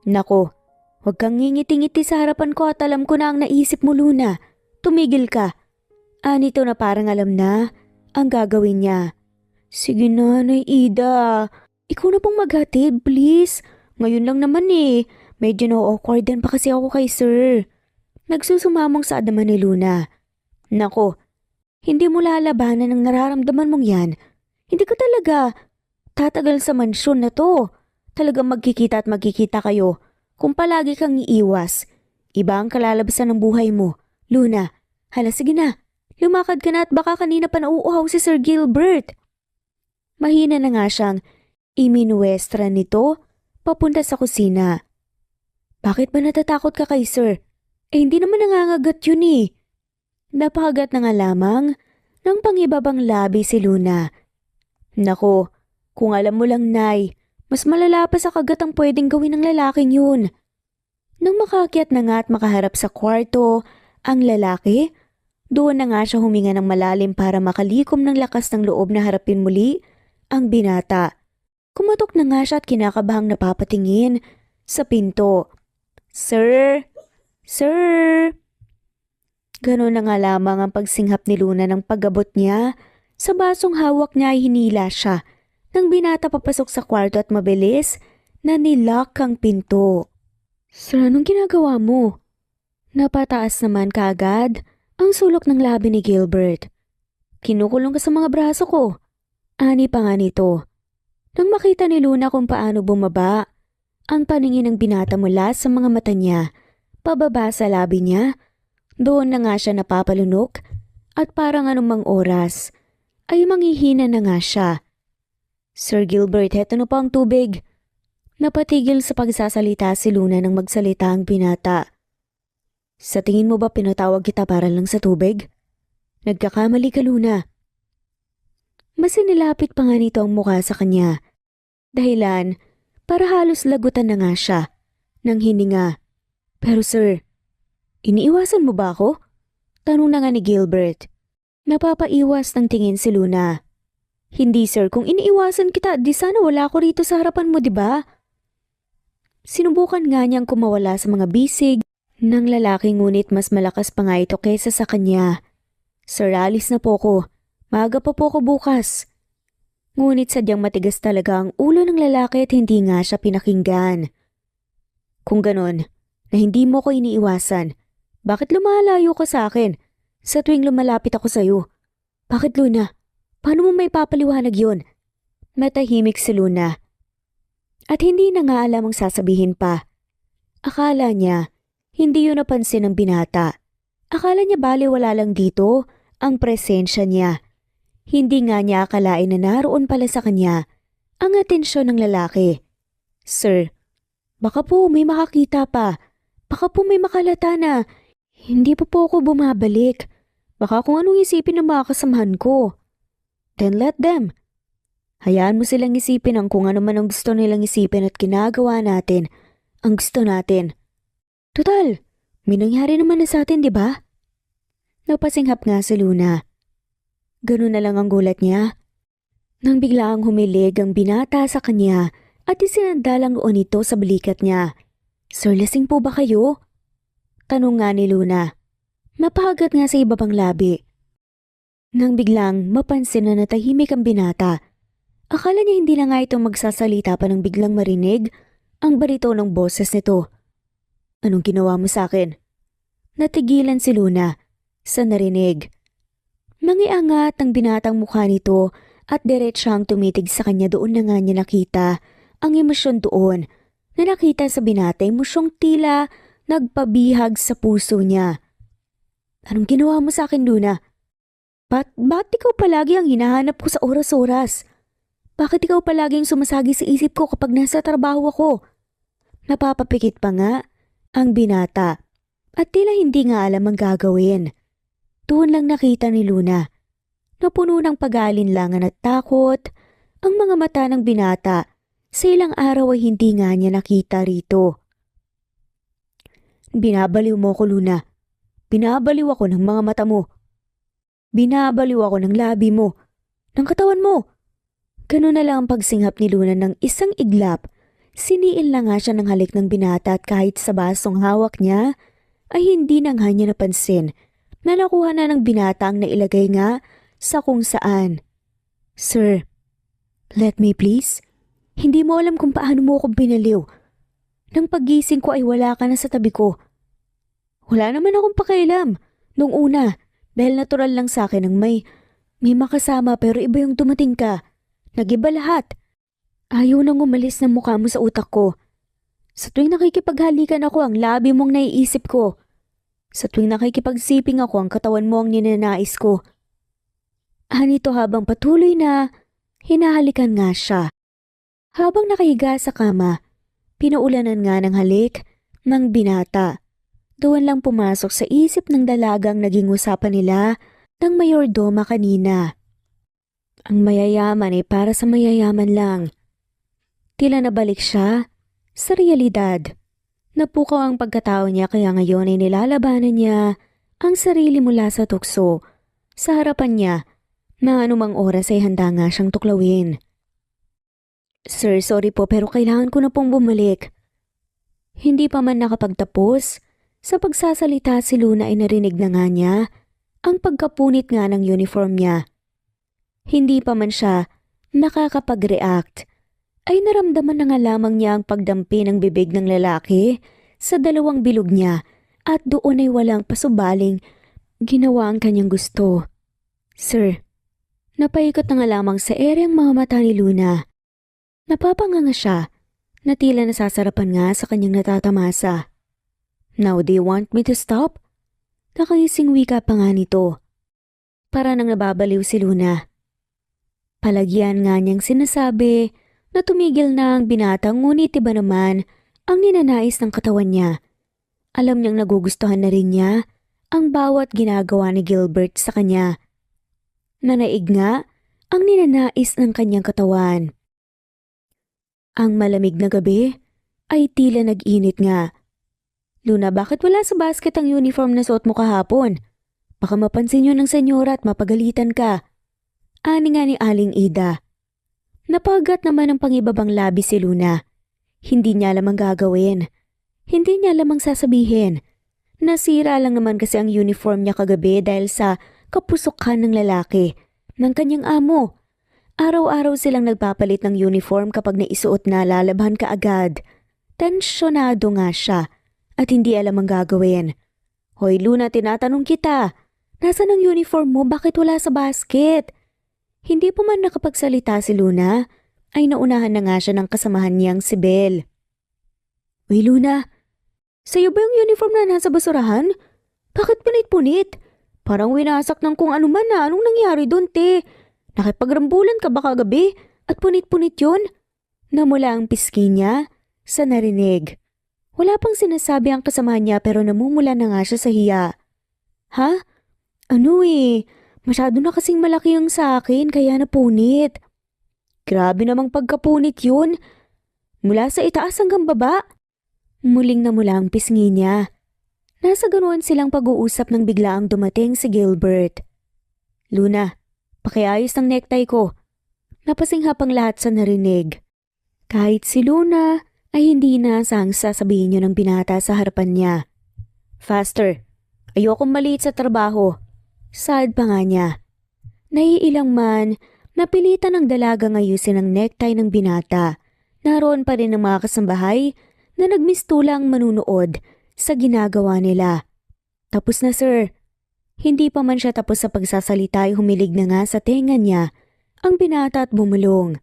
Nako, huwag kang ngingiti-ngiti sa harapan ko at alam ko na ang naisip mo, Luna. Tumigil ka. Anito na parang alam na ang gagawin niya. Sige Nanay Ida, ikaw na pong maghatid, please. Ngayon lang naman medyo na-awkward din pa kasi ako kay Sir. Nagsusumamong sa adaman ni Luna. Nako, hindi mo lalabanan ang nararamdaman mong yan. Hindi ka talaga tatagal sa mansyon na to. Talagang magkikita at magkikita kayo kung palagi kang iiwas. Iba ang kalalabasan ng buhay mo. Luna, hala sige na. Lumakad ka na at baka kanina pa nauuhaw si Sir Gilbert. Mahina na nga siyang Iminuestra nito papunta sa kusina. Bakit ba natatakot ka kay sir? Hindi naman nangangagat yun eh. Napakagat na nga lamang ng pangibabang labi si Luna. Nako, kung alam mo lang Nay, mas malala pa sa kagat ang pwedeng gawin ng lalaking yun. Nang makakyat na nga at makaharap sa kwarto, ang lalaki, doon na nga siya huminga ng malalim para makalikom ng lakas ng loob na harapin muli ang binata. Kumatok na nga siya at kinakabahang napapatingin sa pinto. Sir! Sir! Ganon na nga lamang ang pagsinghap ni Luna ng pag-abot niya. Sa basong hawak niya ay hinila siya nang binata papasok sa kwarto at mabilis na nilock ang pinto. Sir, anong ginagawa mo? Napataas naman kaagad ang sulok ng labi ni Gilbert. Kinukulong ka sa mga braso ko. Ani pa nga nito. Nang makita ni Luna kung paano bumaba, ang paningin ng binata mula sa mga mata niya, pababa sa labi niya, doon na nga siya napapalunok at parang anumang oras ay manghihina na nga siya. Sir Gilbert, heto na po ang tubig. Napatigil sa pagsasalita si Luna nang magsalita ang binata. Sa tingin mo ba pinatawag kita para lang sa tubig? Nagkakamali ka, Luna. Mas inilapit pa nga nito ang mukha sa kanya. Dahilan, para halos lagutan na nga siya ng hininga. Pero sir, iniiwasan mo ba ako? Tanong na nga ni Gilbert. Napapaiwas ng tingin si Luna. Hindi sir, kung iniiwasan kita, di sana wala ako rito sa harapan mo, di ba? Sinubukan nga niyang kumawala sa mga bisig ng lalaki ngunit mas malakas pa nga ito kaysa sa kanya. Sir, alis na po ko. Maaga pa po ko bukas. Ngunit sadyang matigas talaga ang ulo ng lalaki at hindi nga siya pinakinggan. Kung ganon, na hindi mo ko iniiwasan, bakit lumalayo ka sa akin sa tuwing lumalapit ako sa'yo? Bakit Luna? Paano mo may papaliwanag yun? Matahimik si Luna. At hindi na nga alam ang sasabihin pa. Akala niya, hindi yun napansin ng binata. Akala niya baliwala lang dito ang presensya niya. Hindi nga niya akalain na naroon pala sa kanya ang atensyon ng lalaki. Sir, baka po may makakita pa. Baka po may makalata na. Hindi pa po ako bumabalik. Baka kung anong isipin ng mga kasamahan ko. Then let them. Hayaan mo silang isipin ang kung ano man ang gusto nilang isipin at ginagawa natin ang gusto natin. Total, may nangyari naman na sa atin, di ba? Napasinghap nga si Luna. Ganun na lang ang gulat niya. Nang biglaang humilig ang binata sa kanya at isinandalang noon ito sa balikat niya. Sir, lasing po ba kayo? Tanong nga ni Luna. Mapahagat nga sa iba pang labi. Nang biglang mapansin na natahimik ang binata, akala niya hindi na nga itong magsasalita pa nang biglang marinig ang barito ng boses nito. Anong ginawa mo sa akin? Natigilan si Luna sa narinig. Nangiangat ang binatang mukha nito at diretsang tumitig sa kanya. Doon na nga niya nakita ang emosyon doon na nakita sa binata, emosyong tila nagpabihag sa puso niya. Anong ginawa mo sa akin, Luna? Ba't ikaw palagi ang hinahanap ko sa oras-oras? Bakit ikaw palaging sumasagi sa isip ko kapag nasa trabaho ako? Napapapikit pa nga ang binata at tila hindi nga alam ang gagawin. Doon lang nakita ni Luna na puno ng pag-aalinlangan at takot ang mga mata ng binata. Sa ilang araw ay hindi nga niya nakita rito. Binabaliw mo ko, Luna. Binabaliw ako ng mga mata mo. Binabaliw ako ng labi mo, ng katawan mo. Ganun na lang ang pagsinghap ni Luna ng isang iglap. Siniil na nga siya ng halik ng binata at kahit sa basong hawak niya ay hindi na nga niya napansin na nakuha na ng binata ang nailagay nga sa kung saan. Sir, let me please. Hindi mo alam kung paano mo ako binaliw. Nang paggising ko ay wala ka na sa tabi ko. Wala naman akong pakialam nung una dahil natural lang sa akin ang may makasama pero iba yung dumating ka. Nagiba lahat. Ayaw nang umalis ng mukha mo sa utak ko. Sa tuwing nakikipaghalikan ako, ang labi mong naiisip ko. Sa tuwing nakikipagsiping ako, ang katawan mo ang ninanais ko. Anito habang patuloy na hinahalikan nga siya. Habang nakahiga sa kama, pinuulanan nga ng halik ng binata. Doon lang pumasok sa isip ng dalagang naging usapan nila ng mayordoma kanina. Ang mayayaman ay para sa mayayaman lang. Tila nabalik siya sa realidad. Napukaw ang pagkatao niya kaya ngayon ay nilalabanan niya ang sarili mula sa tukso. Sa harapan niya, na anumang oras ay handa nga siyang tuklawin. Sir, sorry po pero kailangan ko na pong bumalik. Hindi pa man nakapagtapos, sa pagsasalita si Luna ay narinig na nga niya ang pagkapunit nga ng uniform niya. Hindi pa man siya nakakapag-react, ay naramdaman na nga lamang niya ang pagdampi ng bibig ng lalaki sa dalawang bilog niya at doon ay walang pasubaling ginawa ang kanyang gusto. Sir, napaikot na nga lamang sa ere ang mga mata ni Luna. Napapanganga siya na tila nasasarapan nga sa kanyang natatamasa. Now do you want me to stop? Nakangising wika pa nga nito. Para nang nababaliw si Luna. Palagyan nga niyang sinasabi na tumigil na ang binata ngunit iba naman ang ninanais ng katawan niya. Alam niyang nagugustuhan na rin niya ang bawat ginagawa ni Gilbert sa kanya. Nanaig nga ang ninanais ng kanyang katawan. Ang malamig na gabi ay tila nag-init nga. Luna, bakit wala sa basket ang uniform na suot mo kahapon? Baka mapansin yun ng senyora at mapagalitan ka. Ani nga ni Aling Ida. Napagat naman ang pangibabang labi si Luna. Hindi niya alam ang gagawin. Hindi niya alam ang sasabihin. Nasira lang naman kasi ang uniform niya kagabi dahil sa kapusukan ng lalaki, ng kanyang amo. Araw-araw silang nagpapalit ng uniform kapag naisuot na lalaban ka agad. Tensyonado nga siya at hindi alam ang gagawin. Hoy Luna, tinatanong kita. Nasaan ang uniform mo? Bakit wala sa basket? Hindi pa man nakapagsalita si Luna, ay naunahan na nga siya ng kasamahan niyang si Belle. Uy Luna, sa'yo ba yung uniform na nasa basurahan? Bakit punit-punit? Parang winasak ng kung ano man na. Anong nangyari doon, te? Nakipagrambulan ka ba kagabi at punit-punit yun? Namula ang pisngi niya sa narinig. Wala pang sinasabi ang kasamahan niya pero namumula na nga siya sa hiya. Ha? Ano eh? Masyado na kasing malaki yung sa akin kaya napunit. Grabe namang pagkapunit yun. Mula sa itaas hanggang baba. Muling namula ang pisngi niya. Nasa ganoon silang pag-uusap nang biglaang dumating si Gilbert. Luna, pakiayos ng necktie ko. Napasinghap ang lahat sa narinig. Kahit si Luna ay hindi inaasang sasabihin yun ng binata sa harapan niya. Faster, ayokong maliit sa trabaho. Saad pa nga niya. Naiilang man, napilitan ng dalaga ngayusin ang necktie ng binata. Naroon pa rin ang mga kasambahay na nagmistulang manunood sa ginagawa nila. Tapos na sir. Hindi pa man siya tapos sa pagsasalita ay humilig na nga sa tenga niya ang binata at bumulong.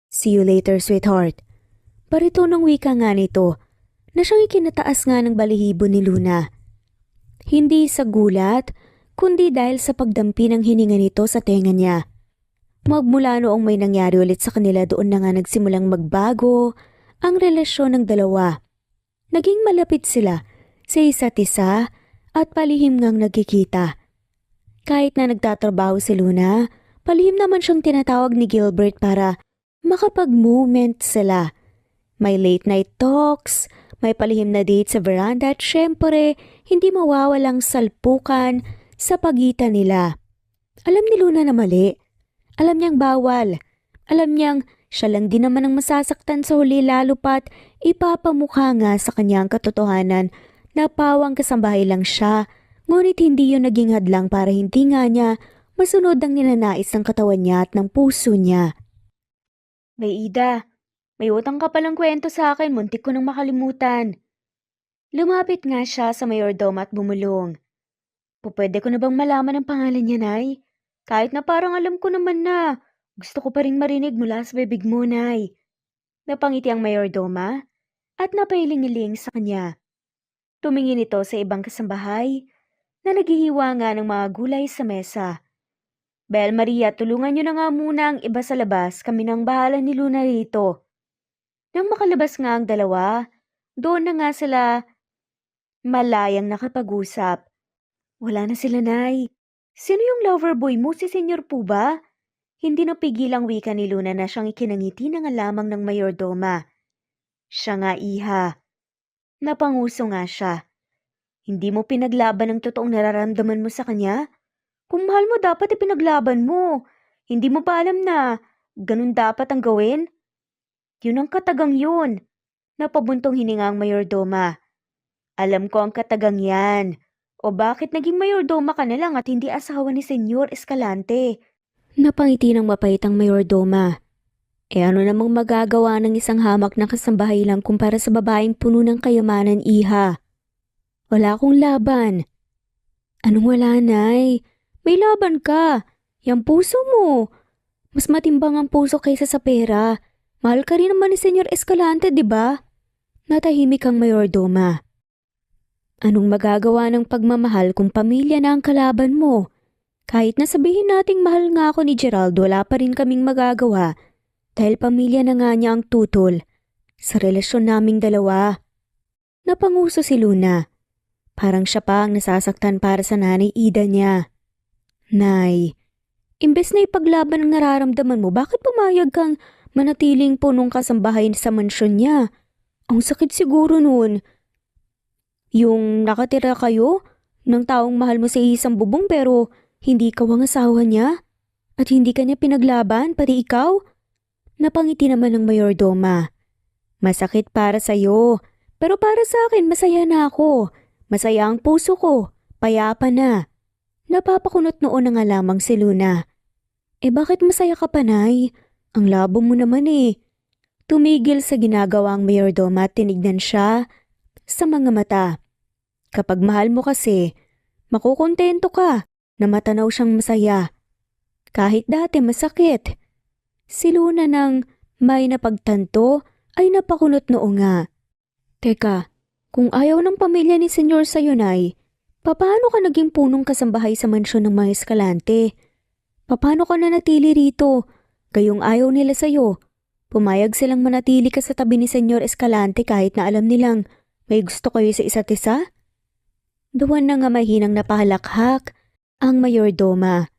See you later, sweetheart. Baritonong wika nga nito na siyang ikinataas nga ng balahibo ni Luna. Hindi sa gulat, kundi dahil sa pagdampi ng hininga nito sa tenga niya. Magmula noong may nangyari ulit sa kanila doon na nga nagsimulang magbago ang relasyon ng dalawa. Naging malapit sila sa isa't isa at palihim ngang nagkikita. Kahit na nagtatrabaho si Luna, palihim naman siyang tinatawag ni Gilbert para makapag-moment sila. May late night talks, may palihim na date sa veranda at syempre hindi mawawalang salpukan sa pagitan nila. Alam ni Luna na mali. Alam niyang bawal. Alam niyang siya lang din naman ang masasaktan sa huli lalo pat ipapamukha nga sa kanyang katotohanan na pawang kasambahay lang siya. Ngunit hindi yun naging hadlang para hindi nga niya masunod ang ninanais ng katawan niya at ng puso niya. May Ida, may utang ka palang kwento sa akin, muntik ko nang makalimutan. Lumapit nga siya sa mayordom at bumulong. Pwede ko na bang malaman ang pangalan niya, Nay? Kahit na parang alam ko naman na. Gusto ko pa rin marinig mula sa bibig mo, Nay. Napangiti ang mayordoma at napailing-iling sa kanya. Tumingin ito sa ibang kasambahay na naghihiwa nga ng mga gulay sa mesa. Bel Maria, tulungan niyo na nga muna ang iba sa labas. Kami nang bahala ni Luna rito. Nang makalabas nga ang dalawa, doon na nga sila malayang nakapag-usap. Wala na sila, Nay. Sino yung lover boy mo? Si Senyor po ba? Hindi napigil ang wika ni Luna na siyang ikinangiti na nga lamang ng mayordoma. Siya nga, iha. Napanguso nga siya. Hindi mo pinaglaban ang totoong nararamdaman mo sa kanya? Kung mahal mo, dapat ipinaglaban mo. Hindi mo pa alam na ganun dapat ang gawin? Yun ang katagang yun. Napabuntong hininga ang mayordoma. Alam ko ang katagang yan. O bakit naging mayordoma ka na lang at hindi asawa ni Senyor Escalante? Napangiti ng mapait ang mayordoma. Ano namang magagawa ng isang hamak na kasambahay lang kumpara sa babaeng puno ng kayamanan, iha? Wala akong laban. Anong wala, Nay? May laban ka. Yang puso mo. Mas matimbang ang puso kaysa sa pera. Mahal ka rin naman ni Senyor Escalante, di ba? Natahimik ang mayordoma. Anong magagawa ng pagmamahal kung pamilya na ang kalaban mo? Kahit na sabihin nating mahal nga ako ni Gerald, wala pa rin kaming magagawa dahil pamilya na nga niya ang tutol sa relasyon naming dalawa. Napanguso si Luna. Parang siya pa ang nasasaktan para sa nanay Ida niya. Nay, imbes na ipaglaban ang nararamdaman mo, bakit pumayag kang manatiling punong kasambahay sa mansyon niya? Ang sakit siguro nun. Yung nakatira kayo ng taong mahal mo sa isang bubong pero hindi ka ang asawa niya? At hindi ka niya pinaglaban, pati ikaw? Napangiti naman ng mayordoma. Masakit para sa'yo, pero para sa akin masaya na ako. Masaya ang puso ko, payapa na. Napapakunot noon na nga lamang si Luna. Bakit masaya ka pa, Nay? Ang labo mo naman eh. Tumigil sa ginagawa ang mayordoma at tinignan siya sa mga mata. Kapag mahal mo kasi, makukontento ka na matanaw siyang masaya. Kahit dati masakit. Si Luna nang may napagtanto ay napakunot noo nga. Teka, kung ayaw ng pamilya ni Senyor sa'yo, Nay, paano ka naging punong kasambahay sa mansyon ng mga Escalante? Paano ka nanatili rito? Gayong ayaw nila sa'yo. Pumayag silang manatili ka sa tabi ni Senyor Escalante kahit na alam nilang may gusto kayo sa isa't isa? Doon na nga mahinang napahalakhak ang mayordoma.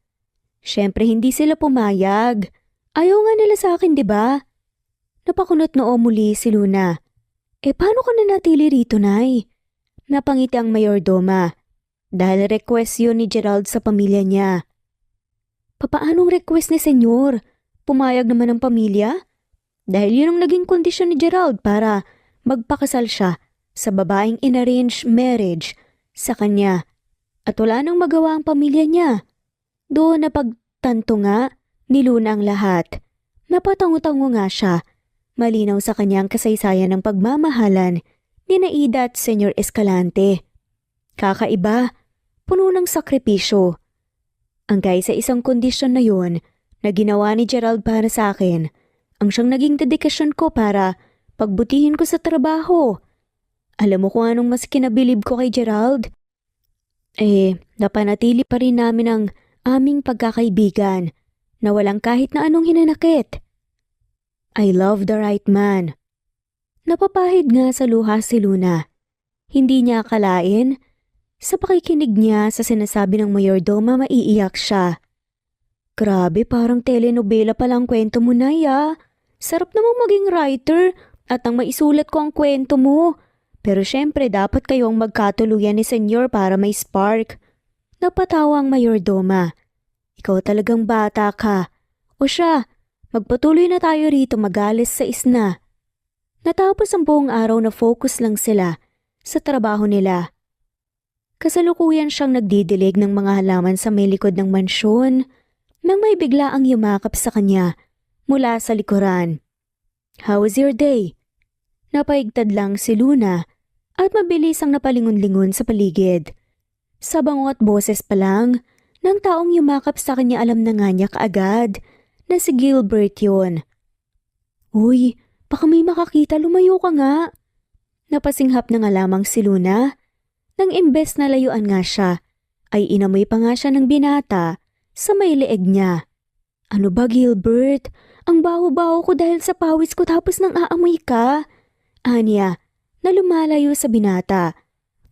Siyempre hindi sila pumayag. Ayaw nga nila sa akin, di ba? Napakunot noo muli si Luna. Paano ka nanatili rito, Nay? Napangiti ang mayordoma. Dahil request yun ni Gerald sa pamilya niya. Papaanong request ni Senyor? Pumayag naman ang pamilya? Dahil yun ang naging kondisyon ni Gerald para magpakasal siya sa babaeng in-arranged marriage sa kanya. At wala nang magawa ang pamilya niya. Doon na pagtanto nga ni Luna ang lahat. Napatango-tango nga siya. Malinaw sa kanyang kasaysayan ng pagmamahalan ni Naida at Senyor Escalante. Kakaiba, puno ng sakripisyo. Hanggang sa isang kondisyon na yun na ginawa ni Gerald para sa akin, ang siyang naging dedikasyon ko para pagbutihin ko sa trabaho. Alam mo kung anong mas kinabilib ko kay Gerald? Napanatili pa rin namin ang aming pagkakaibigan na walang kahit na anong hinanakit. I love the right man. Napapahid nga sa luha si Luna. Hindi niya akalain, sa pakikinig niya sa sinasabi ng mayordoma maiiyak siya. Grabe, parang telenovela palang kwento mo, Nay, ah. Sarap namang maging writer at ang maisulat ko ang kwento mo. Pero syempre dapat kayong magkatuluyan ni Senyor para may spark. Napatawa ang mayordoma. Ikaw talagang bata ka. O siya, magpatuloy na tayo rito, mag-alis sa isna. Natapos ang buong araw na focus lang sila sa trabaho nila. Kasalukuyan siyang nagdidilig ng mga halaman sa may likod ng mansyon nang may bigla ang yumakap sa kanya mula sa likuran. How was your day? Napaigtad lang si Luna at mabilis ang napalingon-lingon sa paligid. Sa bango at boses pa lang, ng taong yumakap sa kanya alam na nga niya kaagad na si Gilbert yun. Uy, baka may makakita, lumayo ka nga. Napasinghap na nga lamang si Luna. Nang imbes na layuan nga siya, ay inamoy pa nga siya ng binata sa may leeg niya. Ano ba, Gilbert? Ang baho-baho ko dahil sa pawis ko tapos nang aamoy ka. Anya, na lumalayo sa binata.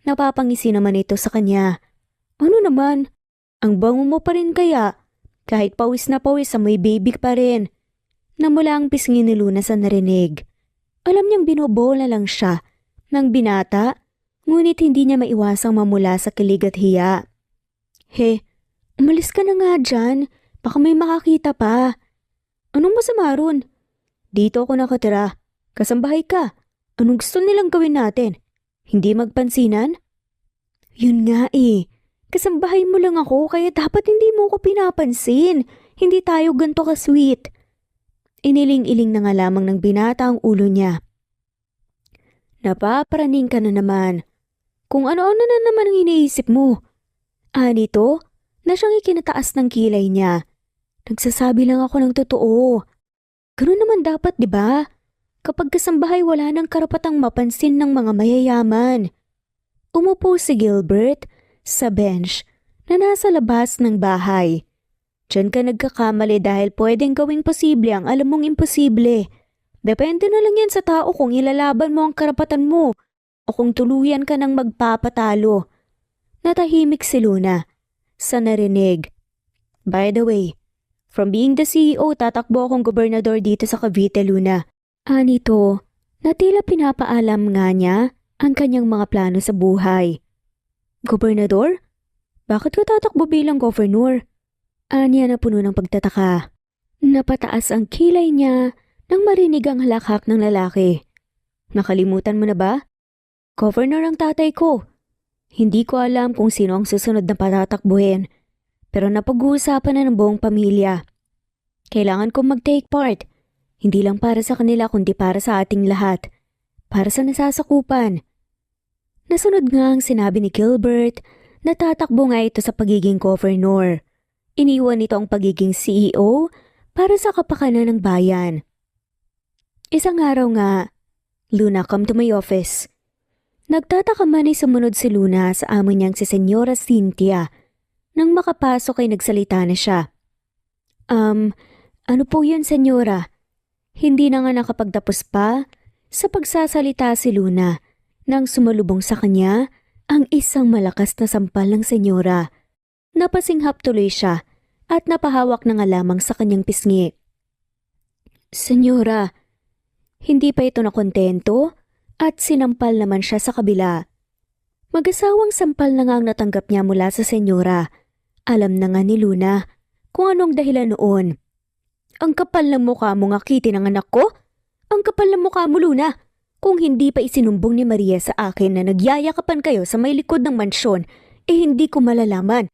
Napapangisi naman ito sa kanya. Ano naman? Ang bango mo pa rin kaya? Kahit pawis na pawis sa may baby pa rin. Namula ang pisngi ni Luna sa narinig. Alam niyang binobola lang siya ng binata, ngunit hindi niya maiwasang mamula sa kilig at hiya. He, umalis ka na nga dyan. Baka may makakita pa. Anong masama ron? Dito ako nakatira. Kasambahay ka. Anong gusto nilang gawin natin? Hindi magpansinan? Yun nga eh. Kasambahay mo lang ako kaya dapat hindi mo ko pinapansin. Hindi tayo ganito ka-sweet. Iniling-iling na nga lamang ng binata ang ulo niya. Napaparaning ka na naman. Kung ano-ano na naman ang iniisip mo. Nito, na siyang ikinataas ng kilay niya. Nagsasabi lang ako ng totoo. Ganun naman dapat, di ba? Kapag kasambahay wala nang karapatang mapansin ng mga mayayaman. Umupo si Gilbert sa bench na nasa labas ng bahay. Diyan ka nagkakamali dahil pwedeng gawing posible ang alam mong imposible. Depende na lang yan sa tao kung ilalaban mo ang karapatan mo o kung tuluyan ka ng magpapatalo. Natahimik si Luna sa narinig. By the way, from being the CEO, tatakbo akong gobernador dito sa Cavite, Luna. Nito, na tila pinapaalam nga niya ang kanyang mga plano sa buhay. Gobernador? Bakit ka tatakbo bilang governor? Anya na puno ng pagtataka. Napataas ang kilay niya nang marinig ang halakhak ng lalaki. Nakalimutan mo na ba? Governor ang tatay ko. Hindi ko alam kung sino ang susunod na patatakbuhin. Pero napag-uusapan na ng buong pamilya. Kailangan kong mag-take part. Hindi lang para sa kanila kundi para sa ating lahat. Para sa nasasakupan. Nasunod nga ang sinabi ni Gilbert na tatakbo nga ito sa pagiging governor. Iniwan nito ang pagiging CEO para sa kapakanan ng bayan. Isang araw nga, Luna, come to my office. Nagtataka man ay sumunod si Luna sa amo niyang si Senyora Cynthia. Nang makapasok ay nagsalita na siya. Ano po yun, Senyora? Hindi na nga nakapagtapos pa sa pagsasalita si Luna nang sumalubong sa kanya ang isang malakas na sampal ng Senyora. Napasinghap tuloy siya at napahawak na nga lamang sa kanyang pisngi. Senyora, hindi pa ito nakontento at sinampal naman siya sa kabila. Mag-asawang sampal na nga ang natanggap niya mula sa Senyora. Alam na nga ni Luna kung anong dahilan noon. Ang kapal ng mukha mo nga, Kitty, ng anak ko? Ang kapal ng mukha mo, Luna. Kung hindi pa isinumbong ni Maria sa akin na nagyayakapan kayo sa may likod ng mansyon, hindi ko malalaman.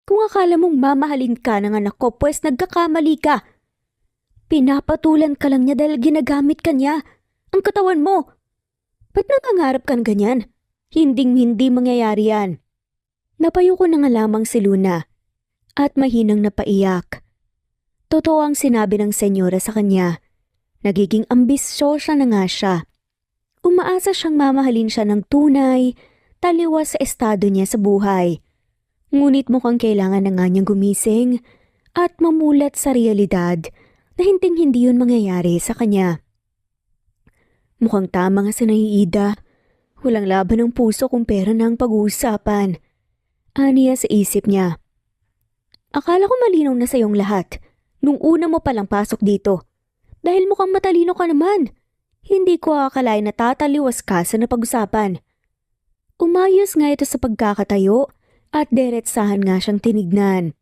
Kung akala mong mamahalin ka ng anak ko, pues nagkakamali ka. Pinapatulan ka lang niya dahil ginagamit ka niya. Ang katawan mo. Ba't nangangarap kang ganyan? Hinding-hindi mangyayari yan. Napayo ko na nga lamang si Luna at mahinang napaiyak. Totoo ang sinabi ng Senyora sa kanya. Nagiging ambisyosa na nga siya. Umaasa siyang mamahalin siya ng tunay, taliwas sa estado niya sa buhay. Ngunit mukhang kailangan na nga niyang gumising at mamulat sa realidad na hinding-hindi yun mangyayari sa kanya. Mukhang tama nga si Naiida. Walang laban ng puso kung pera na ang pag-uusapan. Aniya sa isip niya. Akala ko malinaw na sa iyong lahat nung una mo palang pasok dito. Dahil mukhang matalino ka naman. Hindi ko akalain na tataliwas ka sa napag-usapan. Umayos nga ito sa pagkakatayo at diretsahan nga siyang tinignan.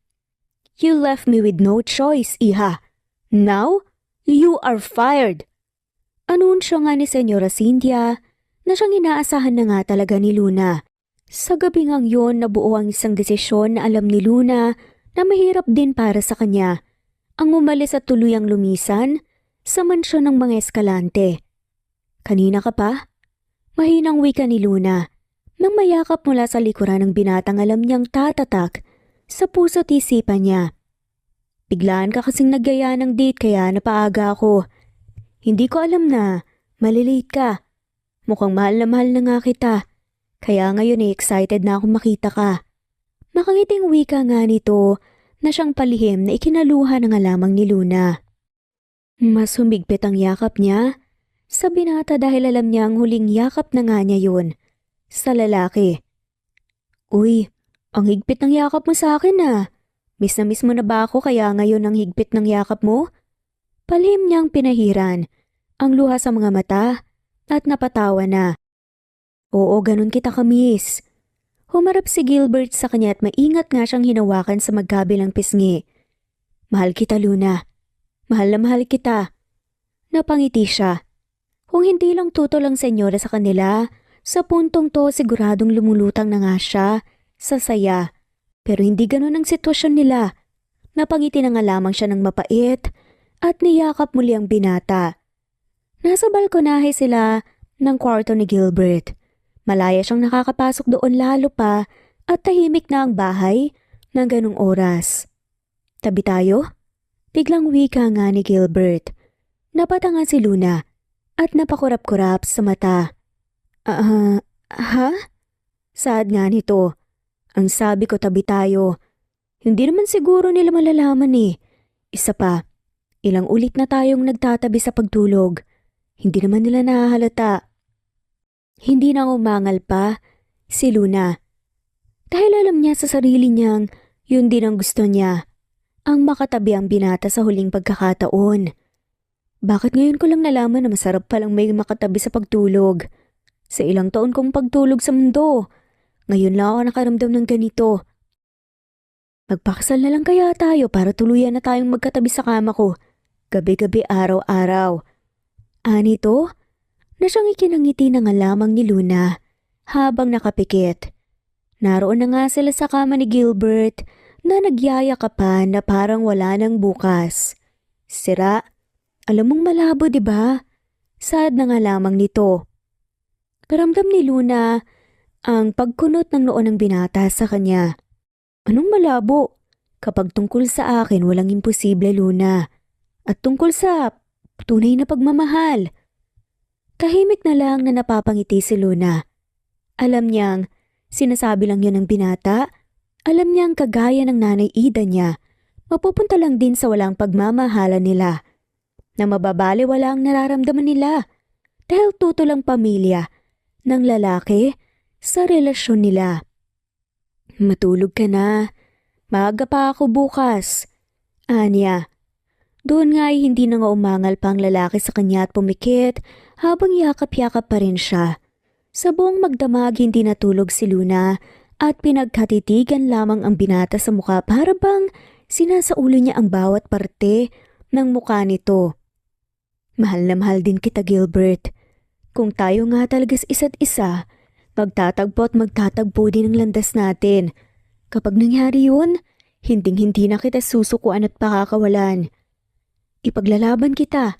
You left me with no choice, Iha. Now, you are fired. Anunsyo nga ni Senyora Cynthia na siyang inaasahan na nga talaga ni Luna. Sa gabi ngang yun nabuo ang isang desisyon na alam ni Luna na mahirap din para sa kanya. Ang umalis at tuluyang lumisan sa mansyon ng mga eskalante. Kanina ka pa? Mahinang wika ni Luna nang mayakap mula sa likuran ng binatang alam niyang tatatak sa puso't isipan niya. Biglaan ka kasing naggaya ng date kaya napaaga ako. Hindi ko alam na malilate ka. Mukhang mahal na nga kita. Kaya ngayon excited na akong makita ka. Makangiting wika nga nito na siyang palihim na ikinaluha ng alamang ni Luna. Mas humigpit ang yakap niya sa binata dahil alam niya ang huling yakap na nga niya yun sa lalaki. Uy, ang higpit ng yakap mo sa akin ah. Miss na miss mo na ba ako kaya ngayon ang higpit ng yakap mo? Palihim niyang pinahiran ang luha sa mga mata at napatawa na. Oo, ganun kita ka-miss. Humarap si Gilbert sa kanya at maingat nga siyang hinawakan sa magkabilang pisngi. Mahal kita, Luna. Mahal na mahal kita. Napangiti siya. Kung hindi lang tutol ang senyora sa kanila, sa puntong to siguradong lumulutang na nga siya sa saya. Pero hindi ganun ang sitwasyon nila. Napangiti na nga lamang siya ng mapait at niyakap muli ang binata. Nasa balkonahe sila ng kwarto ni Gilbert. Malaya siyang nakakapasok doon lalo pa at tahimik na ang bahay ng ganung oras. Tabi tayo? Biglang wika nga ni Gilbert. Napatanga si Luna at napakurap-kurap sa mata. Ha? Saad nga nito. Ang sabi ko tabi tayo. Hindi naman siguro nila malalaman eh. Isa pa, ilang ulit na tayong nagtatabi sa pagtulog. Hindi naman nila nahahalata. Hindi na umangal pa si Luna. Dahil alam niya sa sarili niyang yun din ang gusto niya. Ang makatabi ang binata sa huling pagkakataon. Bakit ngayon ko lang nalaman na masarap palang may makatabi sa pagtulog? Sa ilang taon kong pagtulog sa mundo, ngayon lang ako nakaramdam ng ganito. Magpakasal na lang kaya tayo para tuluyan na tayong magkatabi sa kama ko. Gabi-gabi, araw-araw. Anito? Na siyang ikinangiti na nga lamang ni Luna habang nakapikit. Naroon na nga sila sa kama ni Gilbert na nagyayakapan na parang wala nang bukas. Sira, alam mong malabo diba? Sad na nga lamang nito. Karamdam ni Luna ang pagkunot ng noon ng binata sa kanya. Anong malabo? Kapag tungkol sa akin walang imposible, Luna. At tungkol sa tunay na pagmamahal. Tahimik na lang na napapangiti si Luna. Alam niyang sinasabi lang yun ng binata. Alam niyang kagaya ng nanay Ida niya, mapupunta lang din sa walang pagmamahala nila. Na mababaliwala ang nararamdaman nila dahil tutol ang pamilya ng lalaki sa relasyon nila. Matulog ka na. Maaga pa ako bukas. Anya. Doon nga ay hindi na nga umangal pa ang lalaki sa kanya at pumikit habang yakap-yakap pa rin siya. Sa buong magdamag hindi natulog si Luna at pinagkatitigan lamang ang binata sa mukha para bang sinasaulo niya ang bawat parte ng mukha nito. Mahal na mahal din kita, Gilbert. Kung tayo nga talaga sa isa't isa, magtatagpo at magtatagpo din ang landas natin. Kapag nangyari yun, hinding-hindi na kita susukuan at pakakawalan. Ipaglalaban kita.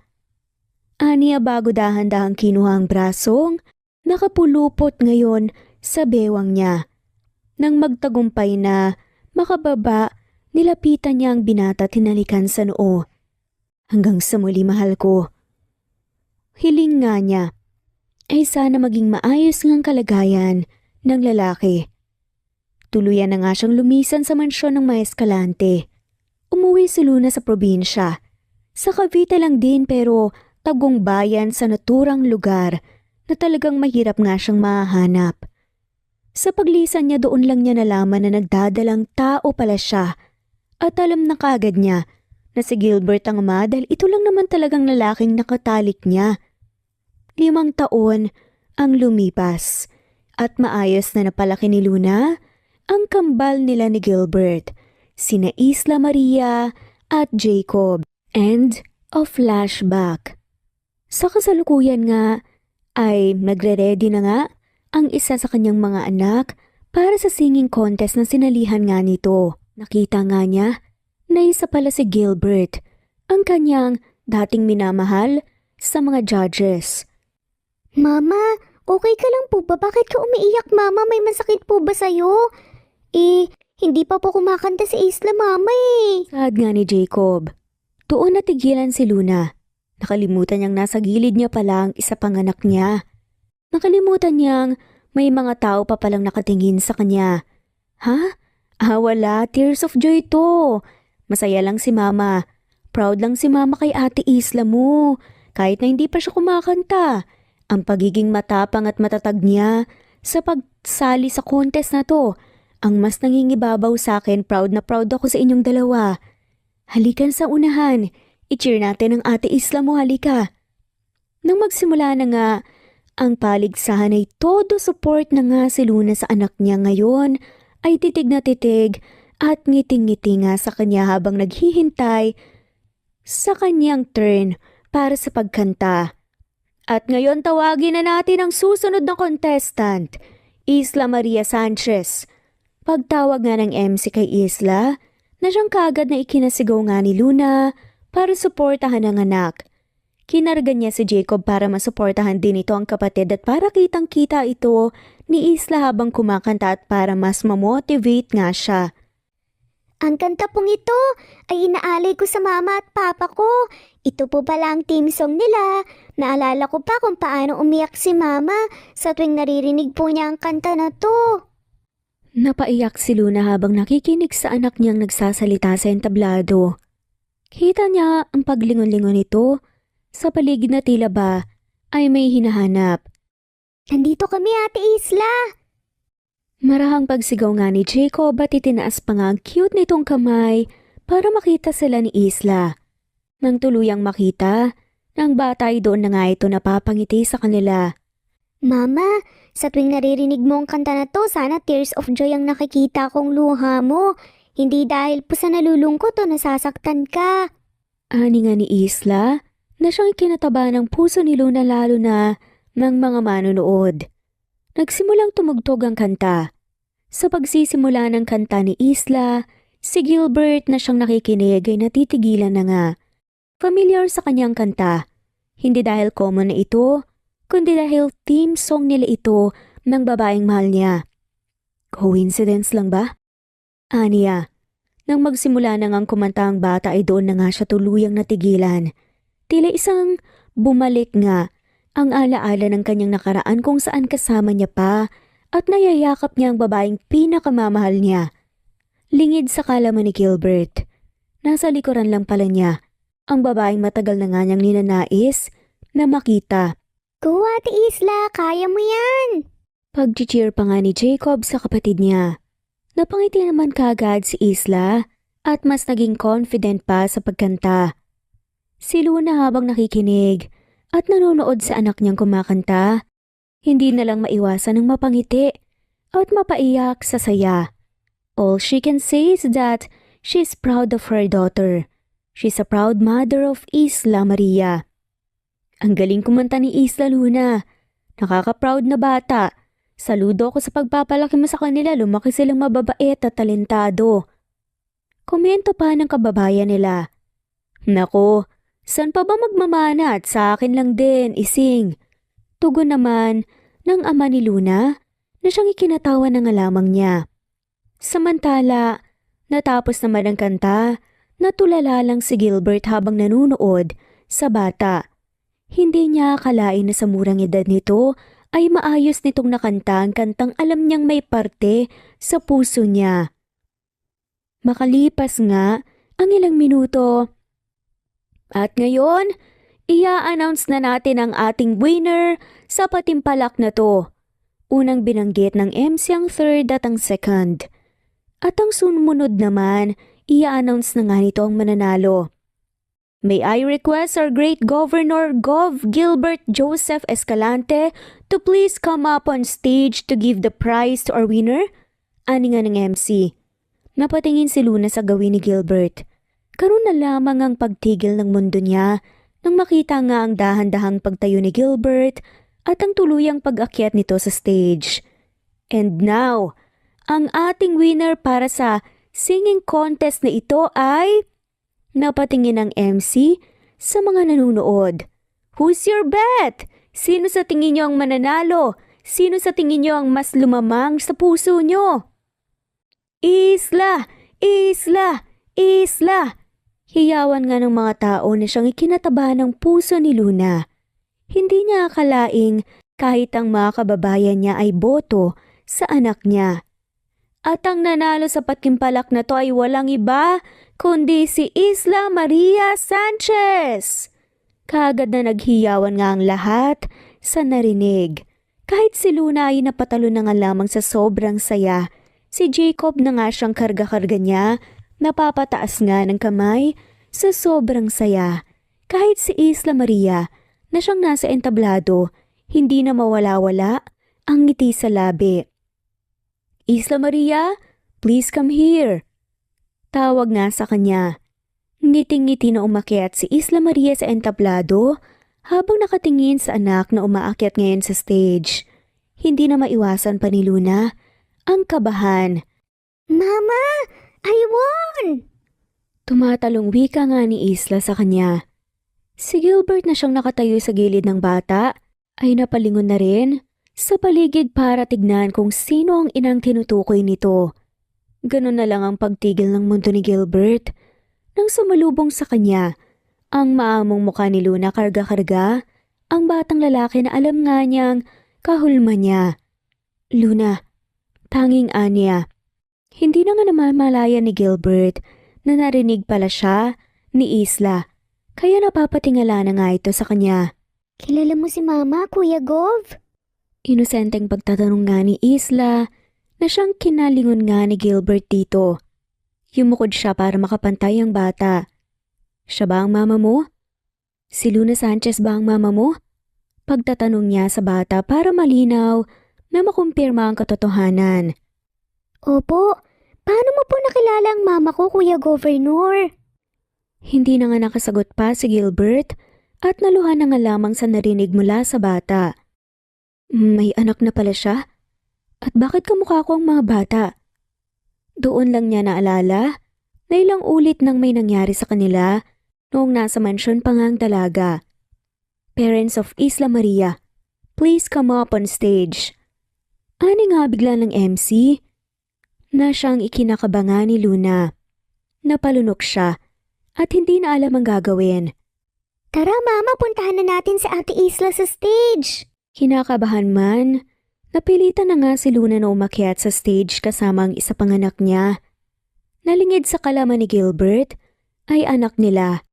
Aniya bago dahan-dahang kinuha ang brasong, nakapulupot ngayon sa bewang niya. Nang magtagumpay na makababa, nilapitan niya ang binata at hinalikan sa noo. Hanggang sa muli, mahal ko. Hiling nga niya ay sana maging maayos ngang kalagayan ng lalaki. Tuluyan na nga siyang lumisan sa mansyon ng Maescalante. Umuwi si Luna sa probinsya. Sa Cavite lang din pero tagong bayan sa naturang lugar na talagang mahirap nga siyang mahanap. Sa paglisan niya doon lang niya nalaman na nagdadalang tao pala siya at alam na kagad niya na si Gilbert ang ama dahil ito lang naman talagang lalaking nakatalik niya. 5 taon ang lumipas at maayos na napalaki ni Luna ang kambal nila ni Gilbert, sina Isla Maria at Jacob. End of flashback. Sa kasalukuyan nga ay nagre-ready na nga ang isa sa kanyang mga anak para sa singing contest na sinalihan nga nito. Nakita nga niya na isa pala si Gilbert, ang kanyang dating minamahal sa mga judges. Mama, okay ka lang po ba? Bakit ka umiiyak, Mama? May masakit po ba sa'yo? Hindi pa po kumakanta si Isla, Mama eh. Saad nga ni Jacob. Doon natigilan si Luna. Nakalimutan niyang nasa gilid niya pala ang isa pang anak niya. Nakalimutan niyang may mga tao pa palang nakatingin sa kanya. Ha? Wala. Tears of joy to. Masaya lang si Mama. Proud lang si Mama kay Ate Isla mo. Kahit na hindi pa siya kumakanta. Ang pagiging matapang at matatag niya sa pagsali sa contest na to. Ang mas nangingibabaw sa akin, proud na proud ako sa inyong dalawa. Halikan sa unahan. I-cheer natin ang Ate Isla mo, halika. Nang magsimula na nga, ang paligsahan ay todo support na nga si Luna sa anak niya ngayon ay titig na titig at ngiting-ngiti nga sa kanya habang naghihintay sa kanyang turn para sa pagkanta. At ngayon tawagin na natin ang susunod na contestant, Isla Maria Sanchez. Pagtawag nga ng MC kay Isla, na siyang kagad na ikinasigaw nga ni Luna para suportahan ang anak. Kinargan niya si Jacob para masuportahan din ito ang kapatid at para kitang-kita ito ni Isla habang kumakanta at para mas mamotivate nga siya. Ang kanta pong ito ay inaalay ko sa mama at papa ko. Ito po pala ang team song nila. Naalala ko pa kung paano umiyak si mama sa tuwing naririnig po niya ang kanta na to. Napaiyak si Luna habang nakikinig sa anak niyang nagsasalita sa entablado. Kita niya ang paglingon-lingon nito sa paligid na tila ba ay may hinahanap. Nandito kami, Ate Isla. Marahang pagsigaw nga ni Jacob at itinaas pa nga ang cute nitong kamay para makita sila ni Isla. Nang tuluyang makita, ang bata ay doon na nga ito napapangiti sa kanila. Mama, sa tuwing naririnig mo ang kanta na to, sana tears of joy ang nakikita kong luha mo. Hindi dahil po sa nalulungkot o nasasaktan ka. Ani nga ni Isla na siyang ikinataba ng puso ni Luna lalo na ng mga manonood. Nagsimulang tumugtog ang kanta. Sa pagsisimula ng kanta ni Isla, si Gilbert na siyang nakikinig ay natitigilan na nga. Familiar sa kanyang kanta. Hindi dahil common na ito, kundi dahil theme song nila ito ng babaeng mahal niya. Coincidence lang ba? Aniya, nang magsimula na ngang kumanta ang bata ay doon na nga siya tuluyang natigilan. Tila isang bumalik nga ang alaala ng kanyang nakaraan kung saan kasama niya pa at nayayakap niya ang babaeng pinakamamahal niya. Lingid sa kalaman ni Gilbert. Nasa likuran lang pala niya ang babaeng matagal na nga niyang ninanais na makita. Go, Ate Isla, kaya mo yan. Pag-cheer pa nga ni Jacob sa kapatid niya. Napangiti naman kagad si Isla at mas naging confident pa sa pagkanta. Si Luna habang nakikinig at nanonood sa anak niyang kumakanta, hindi na lang maiwasan ng mapangiti at mapaiyak sa saya. All she can say is that she's proud of her daughter. She's a proud mother of Isla Maria. Ang galing kumanta ni Isla, Luna. Nakaka-proud na bata. Saludo ako sa pagpapalaki mo sa kanila, lumaki silang mababait at talentado. Komento pa ng kababayan nila. Nako, saan pa ba magmamana at sa akin lang din, ising. Tugon naman ng ama ni Luna na siyang ikinatawa na nga lamang niya. Samantala, natapos naman ang kanta, natulala lang si Gilbert habang nanunood sa bata. Hindi niya akalain na sa murang edad nito ay maayos nitong nakanta ang kantang alam niyang may parte sa puso niya. Makalipas nga ang ilang minuto. At ngayon, ia-announce na natin ang ating winner sa patimpalak na to. Unang binanggit ng MC ang third at ang second. At ang sumunod naman, ia-announce na nga nito ang mananalo. May I request our great Governor Gov. Gilbert Joseph Escalante to please come up on stage to give the prize to our winner? Ani nga ng MC. Napatingin si Luna sa gawin ni Gilbert. Karoon na lamang ang pagtigil ng mundo niya nang makita nga ang dahan-dahang pagtayo ni Gilbert at ang tuluyang pag-akyat nito sa stage. And now, ang ating winner para sa singing contest na ito ay... Napatingin ang MC sa mga nanonood. Who's your bet? Sino sa tingin niyo ang mananalo? Sino sa tingin niyo ang mas lumamang sa puso niyo? Isla! Isla! Isla! Hiyawan nga ng mga tao na siyang ikinataba ng puso ni Luna. Hindi niya akalaing kahit ang mga kababayan niya ay boto sa anak niya. At ang nanalo sa patimpalak na to ay walang iba kundi si Isla Maria Sanchez. Kaagad na naghiyawan nga ang lahat sa narinig. Kahit si Luna ay napatalo na nga lamang sa sobrang saya. Si Jacob na nga siyang karga-karga niya, napapataas nga ng kamay sa sobrang saya. Kahit si Isla Maria na siyang nasa entablado, hindi na mawala-wala ang ngiti sa labi. Isla Maria, please come here. Tawag nga sa kanya. Ngiting-ngiti na umakyat si Isla Maria sa entablado habang nakatingin sa anak na umaakyat ngayon sa stage. Hindi na maiwasan pa ni Luna ang kabahan. Mama, I won! Tumatalong wika nga ni Isla sa kanya. Si Gilbert na siyang nakatayo sa gilid ng bata ay napalingon na rin sa paligid para tignan kung sino ang inang tinutukoy nito. Ganun na lang ang pagtigil ng mundo ni Gilbert nang sumalubong sa kanya ang maamong mukha ni Luna karga-karga, ang batang lalaki na alam nga niyang kahulma niya. Luna, tanging anya. Hindi na nga namamalaya ni Gilbert na narinig pala siya ni Isla, kaya napapatingala na nga ito sa kanya. Kilala mo si Mama, Kuya Gov? Inosenteng pagtatanong nga ni Isla na siyang kinalingon nga ni Gilbert dito. Yumukod siya para makapantay ang bata. Siya ba ang mama mo? Si Luna Sanchez ba ang mama mo? Pagtatanong niya sa bata para malinaw na makumpirma ang katotohanan. Opo, paano mo po nakilala ang mama ko, Kuya Governor? Hindi na nga nakasagot pa si Gilbert at naluha na nga lamang sa narinig mula sa bata. May anak na pala siya? At bakit kamukha ko ang mga bata? Doon lang niya naalala na ilang ulit nang may nangyari sa kanila noong nasa mansyon pa nga ang dalaga. Parents of Isla Maria, please come up on stage. Ani nga bigla ng MC na siyang ikinakabangan ni Luna. Napalunok siya at hindi na alam ang gagawin. Tara Mama, puntahan na natin si Ate Isla sa stage. Kinakabahan man, napilitan na nga si Luna na umakyat sa stage kasama ang isa pang anak niya. Nalingid sa kalaman ni Gilbert ay anak nila.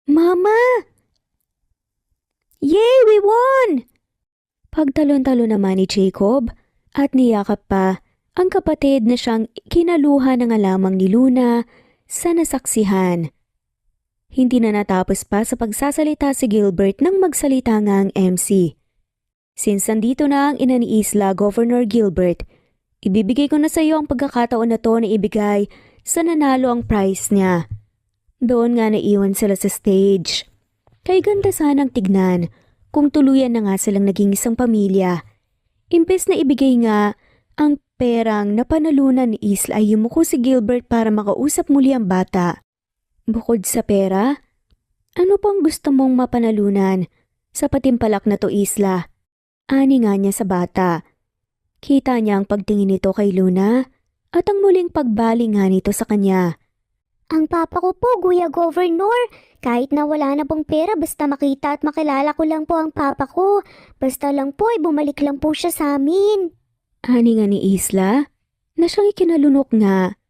Mama! Yay! We won! Pagtalon-talon naman ni Jacob at niyakap pa ang kapatid na siyang kinaluha na nga lamang ni Luna sa nasaksihan. Hindi na natapos pa sa pagsasalita si Gilbert nang magsalita nga ang MC. Since nandito na ang ina ni Isla, Governor Gilbert, ibibigay ko na sa iyo ang pagkakataon na to na ibigay sa nanalo ang prize niya. Doon nga naiwan sila sa stage. Kay ganda sanang tignan kung tuluyan na nga silang naging isang pamilya. Imbes na ibigay nga ang perang napanalunan ni Isla ay yumuko si Gilbert para makausap muli ang bata. Bukod sa pera, ano pang gusto mong mapanalunan sa patimpalak na to, Isla? Ani nga niya sa bata. Kita niya ang pagtingin nito kay Luna at ang muling pagbaling nga nito sa kanya. Ang papa ko po, Kuya Governor. Kahit na wala na pong pera, basta makita at makilala ko lang po ang papa ko. Basta lang po ay bumalik lang po siya sa amin. Ani nga ni Isla na siyang ikinalunok nga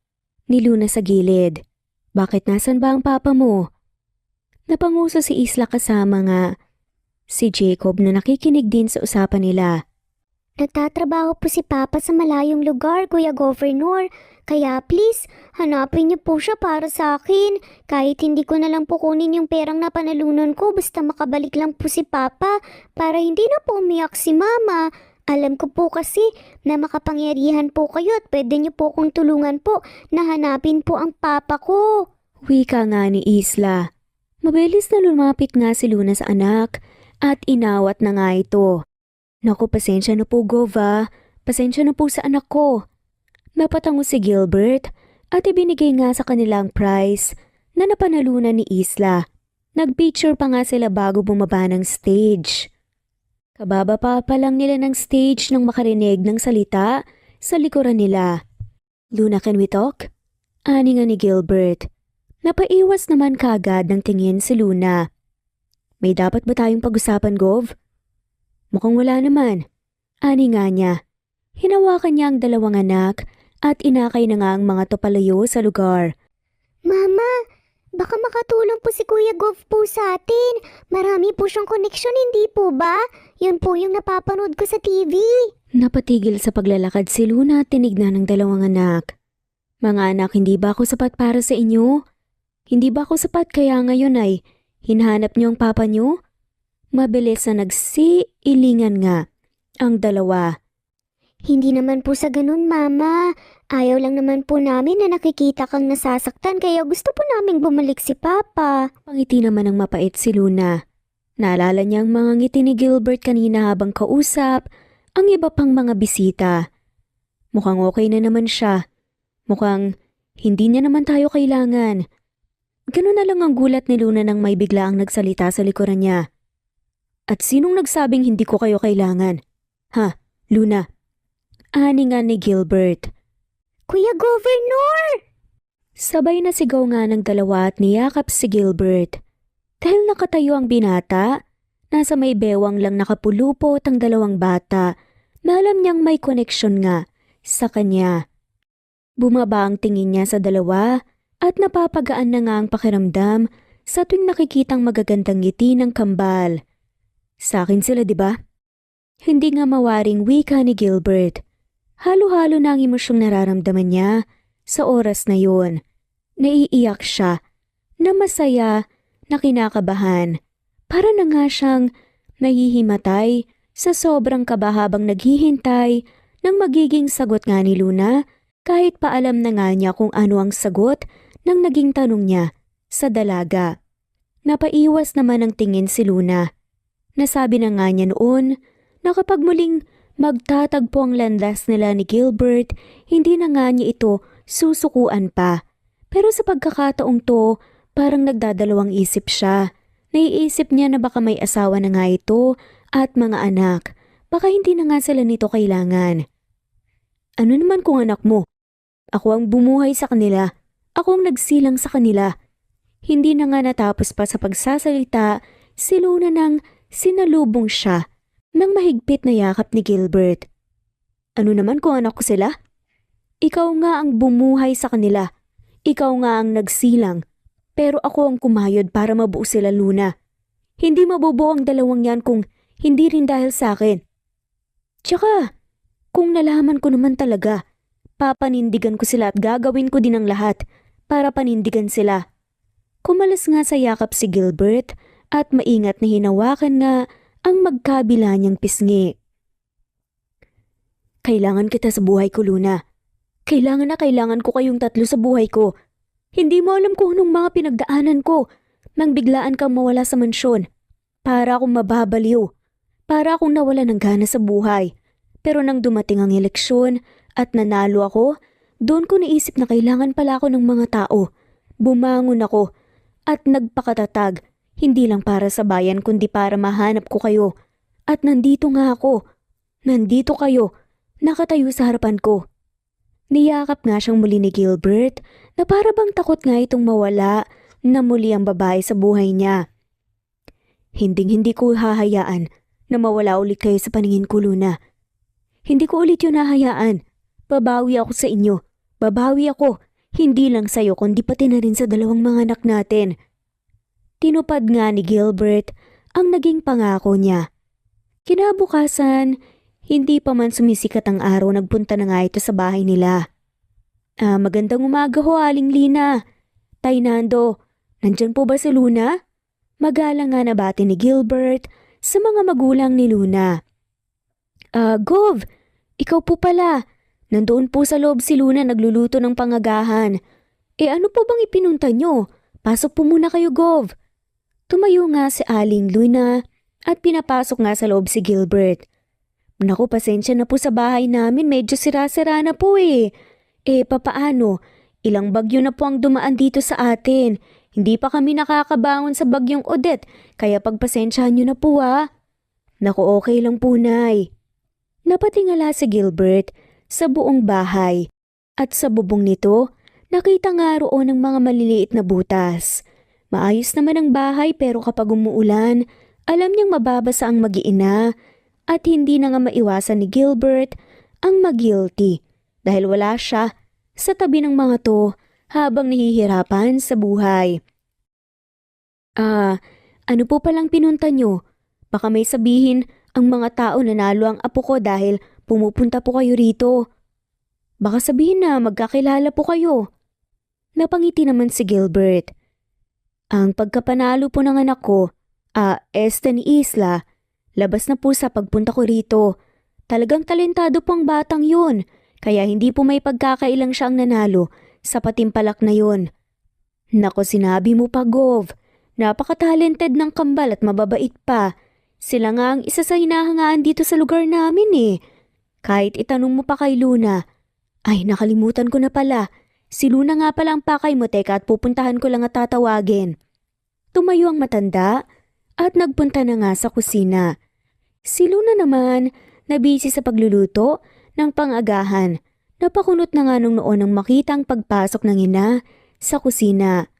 ni Luna sa gilid. Bakit nasan ba ang papa mo? Napanguso si Isla kasama nga si Jacob na nakikinig din sa usapan nila. Nagtatrabaho po si Papa sa malayong lugar, Kuya Governor. Kaya please, hanapin niyo po siya para sa akin. Kahit hindi ko na lang po kunin yung perang napanalunan ko, basta makabalik lang po si Papa para hindi na po umiyak si Mama. Alam ko po kasi na makapangyarihan po kayo at pwede niyo po kong tulungan po na hanapin po ang Papa ko. Wika nga ni Isla. Mabilis na lumapit nga si Luna sa anak at inawat na nga ito. Naku, pasensya na po, Gova. Pasensya na po sa anak ko. Napatango si Gilbert at ibinigay nga sa kanilang prize na napanalunan ni Isla. Nag-picture pa nga sila bago bumaba ng stage. Kababa pa lang nila ng stage nang makarinig ng salita sa likuran nila. Luna, can we talk? Ani nga ni Gilbert. Napaiwas naman kagad ng tingin si Luna. May dapat ba tayong pag-usapan, Gov? Mukhang wala naman. Ani nga niya. Hinawakan niya ang dalawang anak at inakay na nga ang mga tupalayo sa lugar. Mama, baka makatulong po si Kuya Gov po sa atin. Marami po siyang koneksyon, hindi po ba? Yun po yung napapanood ko sa TV. Napatigil sa paglalakad si Luna at tinignan ng dalawang anak. Mga anak, hindi ba ako sapat para sa inyo? Hindi ba ako sapat kaya ngayon ay hinahanap niyo ang papa niyo? Mabilis na nagsiilingan nga ang dalawa. Hindi naman po sa ganun, Mama. Ayaw lang naman po namin na nakikita kang nasasaktan kaya gusto po naming bumalik si Papa. Pangiti naman ng mapait si Luna. Naalala niya ang mga ngiti ni Gilbert kanina habang kausap ang iba pang mga bisita. Mukhang okay na naman siya. Mukhang hindi niya naman tayo kailangan. Ganun na lang ang gulat ni Luna nang may biglaang nagsalita sa likuran niya. At sinong nagsabing hindi ko kayo kailangan? Ha, Luna? Ani nga ni Gilbert. Kuya Governor! Sabay na sigaw nga ng dalawa at niyakap si Gilbert. Dahil nakatayo ang binata, nasa may bewang lang nakapulupot ang dalawang bata na alam niyang may koneksyon nga sa kanya. Bumaba ang tingin niya sa dalawa at napapagaan na nga ang pakiramdam sa tuwing nakikitang magagandang ngiti ng kambal. Sa akin sila, di ba? Hindi nga mawaring wika ni Gilbert. Halo-halo na ang emosyong nararamdaman niya sa oras na yun. Naiiyak siya, na masaya, na kinakabahan. Para na nga siyang nahihimatay sa sobrang kaba habang naghihintay ng magiging sagot nga ni Luna kahit pa alam na nga niya kung ano ang sagot ng naging tanong niya sa dalaga. Napaiwas naman ang tingin si Luna. Nasabi na nga niya noon na kapag muling magtatagpo ang landas nila ni Gilbert, hindi na nga niya ito susukuan pa. Pero sa pagkakataong to, parang nagdadalawang isip siya. Naiisip niya na baka may asawa na nga ito at mga anak. Baka hindi na nga sila nito kailangan. Ano naman kung anak mo? Ako ang bumuhay sa kanila. Ako ang nagsilang sa kanila. Hindi na nga natapos pa sa pagsasalita, si Luna nang sinalubong siya nang mahigpit na yakap ni Gilbert. Ano naman kung anak ko sila? Ikaw nga ang bumuhay sa kanila. Ikaw nga ang nagsilang. Pero ako ang kumayod para mabuo sila, Luna. Hindi mabubuo ang dalawang yan kung hindi rin dahil sa akin. Tsaka, kung nalaman ko naman talaga, papanindigan ko sila at gagawin ko din ang lahat para panindigan sila. Kumalas nga sa yakap si Gilbert at maingat na hinawakan nga ang magkabila niyang pisngi. Kailangan kita sa buhay ko, Luna. Kailangan na kailangan ko kayong tatlo sa buhay ko. Hindi mo alam kung anong mga pinagdaanan ko nang biglaan kang mawala sa mansyon. Para akong mababaliw. Para akong nawala ng gana sa buhay. Pero nang dumating ang eleksyon at nanalo ako, doon ko naisip na kailangan pala ako ng mga tao. Bumangon ako at nagpakatatag. Hindi lang para sa bayan kundi para mahanap ko kayo. At nandito nga ako. Nandito kayo. Nakatayo sa harapan ko. Niyakap nga siyang muli ni Gilbert na para bang takot nga itong mawala na muli ang babae sa buhay niya. Hindi ko hahayaan na mawala ulit kayo sa paningin ko, Luna. Hindi ko ulit yun hahayaan. Babawi ako sa inyo. Babawi ako. Hindi lang sa'yo kundi pati na rin sa dalawang mga anak natin. Tinupad nga ni Gilbert ang naging pangako niya. Kinabukasan, hindi pa man sumisikat ang araw, nagpunta na nga ito sa bahay nila. Magandang umaga ho, Aling Lina. Tay Nando, nandyan po ba si Luna? Magalang nga nabati ni Gilbert sa mga magulang ni Luna. Gov, ikaw po pala. Nandoon po sa loob si Luna nagluluto ng pangagahan. Ano po bang ipinunta nyo? Pasok po muna kayo, Gov. Tumayo nga si Aling Luna at pinapasok nga sa loob si Gilbert. Naku, pasensya na po sa bahay namin, medyo sira-sira na po eh. Papaano? Ilang bagyo na po ang dumaan dito sa atin. Hindi pa kami nakakabangon sa bagyong Odette, kaya pagpasensyahan nyo na po ha. Naku, okay lang po, Nay. Napatingala si Gilbert sa buong bahay at sa bubong nito, nakita nga roon ng mga maliliit na butas. Maayos naman ang bahay pero kapag umuulan, alam niyang mababasa ang mag-iina at hindi na nga maiwasan ni Gilbert ang mag-guilty dahil wala siya sa tabi ng mga to habang nahihirapan sa buhay. Ano po palang pinunta nyo? Baka may sabihin ang mga tao nanalo ang apo ko dahil pumupunta po kayo rito. Baka sabihin na magkakilala po kayo. Napangiti naman si Gilbert. Ang pagkapanalo po ng anak ko, Este ni Isla, labas na po sa pagpunta ko rito. Talagang talentado po ang batang yun, kaya hindi po may pagkakailang siya ang nanalo sa patimpalak na yun. Nako, sinabi mo pa, Gov. Napaka-talented ng kambal at mababait pa. Sila nga ang isa sa hinahangaan dito sa lugar namin eh. Kahit itanong mo pa kay Luna. Ay, nakalimutan ko na pala. Si Luna nga pala ang pakay mo, teka, at pupuntahan ko lang at tatawagin. Tumayo ang matanda at nagpunta na nga sa kusina. Si Luna naman, nabisi sa pagluluto ng pang-agahan. Napakunot na nga nung noon nang makita ang pagpasok ng ina sa kusina.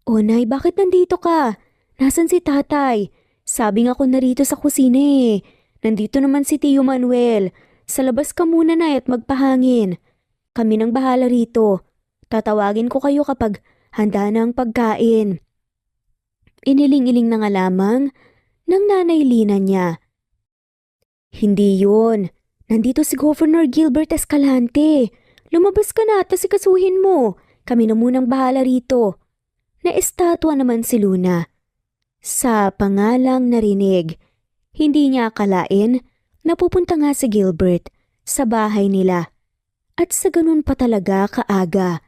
O Nay, bakit nandito ka? Nasaan si tatay? Sabi nga ko narito sa kusina eh. Nandito naman si Tio Manuel. Sa labas ka muna na at magpahangin. Kami nang bahala rito. Tatawagin ko kayo kapag handa na ang pagkain. Iniling-iling na nga lamang ng nanay Lina niya. Hindi yun. Nandito si Governor Gilbert Escalante. Lumabas ka na at asikasuhin mo. Kami na munang bahala rito. Naestatwa naman si Luna. Sa pangalang narinig, hindi niya akalain na pupunta nga si Gilbert sa bahay nila. At sa ganun pa talaga kaaga.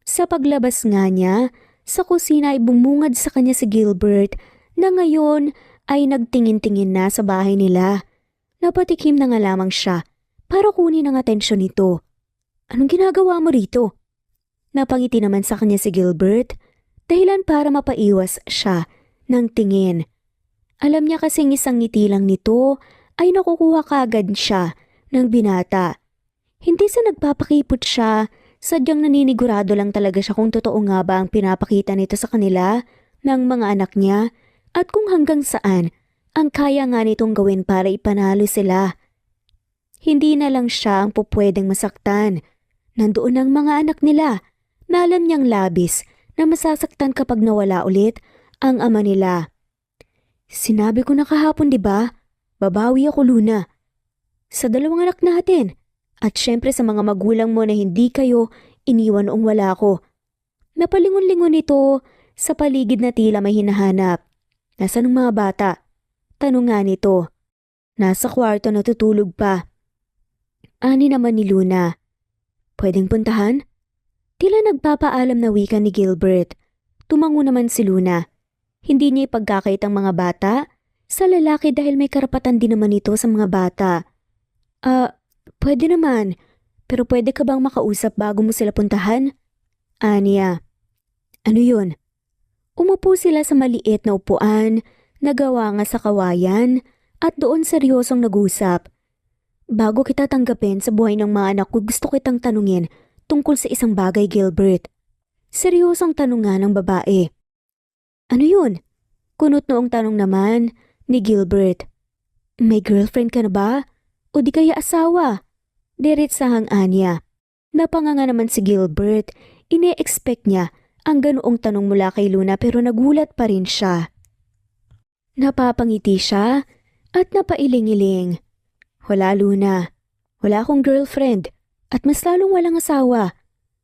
Sa paglabas nga niya, sa kusina ay bumungad sa kanya si Gilbert na ngayon ay nagtingin-tingin na sa bahay nila. Napatikim na nga lamang siya para kunin ang atensyon nito. Anong ginagawa mo rito? Napangiti naman sa kanya si Gilbert, dahilan para mapaiwas siya ng tingin. Alam niya kasing isang ngiti lang nito ay nakukuha kagad siya ng binata. Hindi sa nagpapakipot siya, sadyang naninigurado lang talaga siya kung totoo nga ba ang pinapakita nito sa kanila ng mga anak niya at kung hanggang saan ang kaya nga nitong gawin para ipanalo sila. Hindi na lang siya ang pupwedeng masaktan. Nandoon ang mga anak nila na alam niyang labis na masasaktan kapag nawala ulit ang ama nila. Sinabi ko na kahapon, di ba? Babawi ako, Luna. Sa dalawang anak natin. At syempre sa mga magulang mo na hindi kayo iniwan noong wala ko. Napalingon-lingon ito sa paligid na tila may hinahanap. Nasaan ang mga bata? Tanong nga nito. Nasa kwarto natutulog pa. Ani naman ni Luna. Pwedeng puntahan? Tila nagpapaalam na wika ni Gilbert. Tumango naman si Luna. Hindi niya ipagkakait ang mga bata sa lalaki dahil may karapatan din naman ito sa mga bata. Pwede naman. Pero pwede ka bang makausap bago mo sila puntahan? Aniya. Ano yun? Umupo sila sa maliit na upuan, nagawa nga sa kawayan, at doon seryosong nag-usap. Bago kita tanggapin sa buhay ng mga anak ko, gusto kitang tanungin tungkol sa isang bagay, Gilbert. Seryosong tanong nga ng babae. Ano yun? Kunot noong tanong naman ni Gilbert. May girlfriend ka na ba? O di kaya asawa? Diretsahang anya. Napanganga naman si Gilbert. Ine-expect niya ang ganoong tanong mula kay Luna pero nagulat pa rin siya. Napapangiti siya at napailing-iling. Wala, Luna. Wala akong girlfriend at mas lalong walang asawa.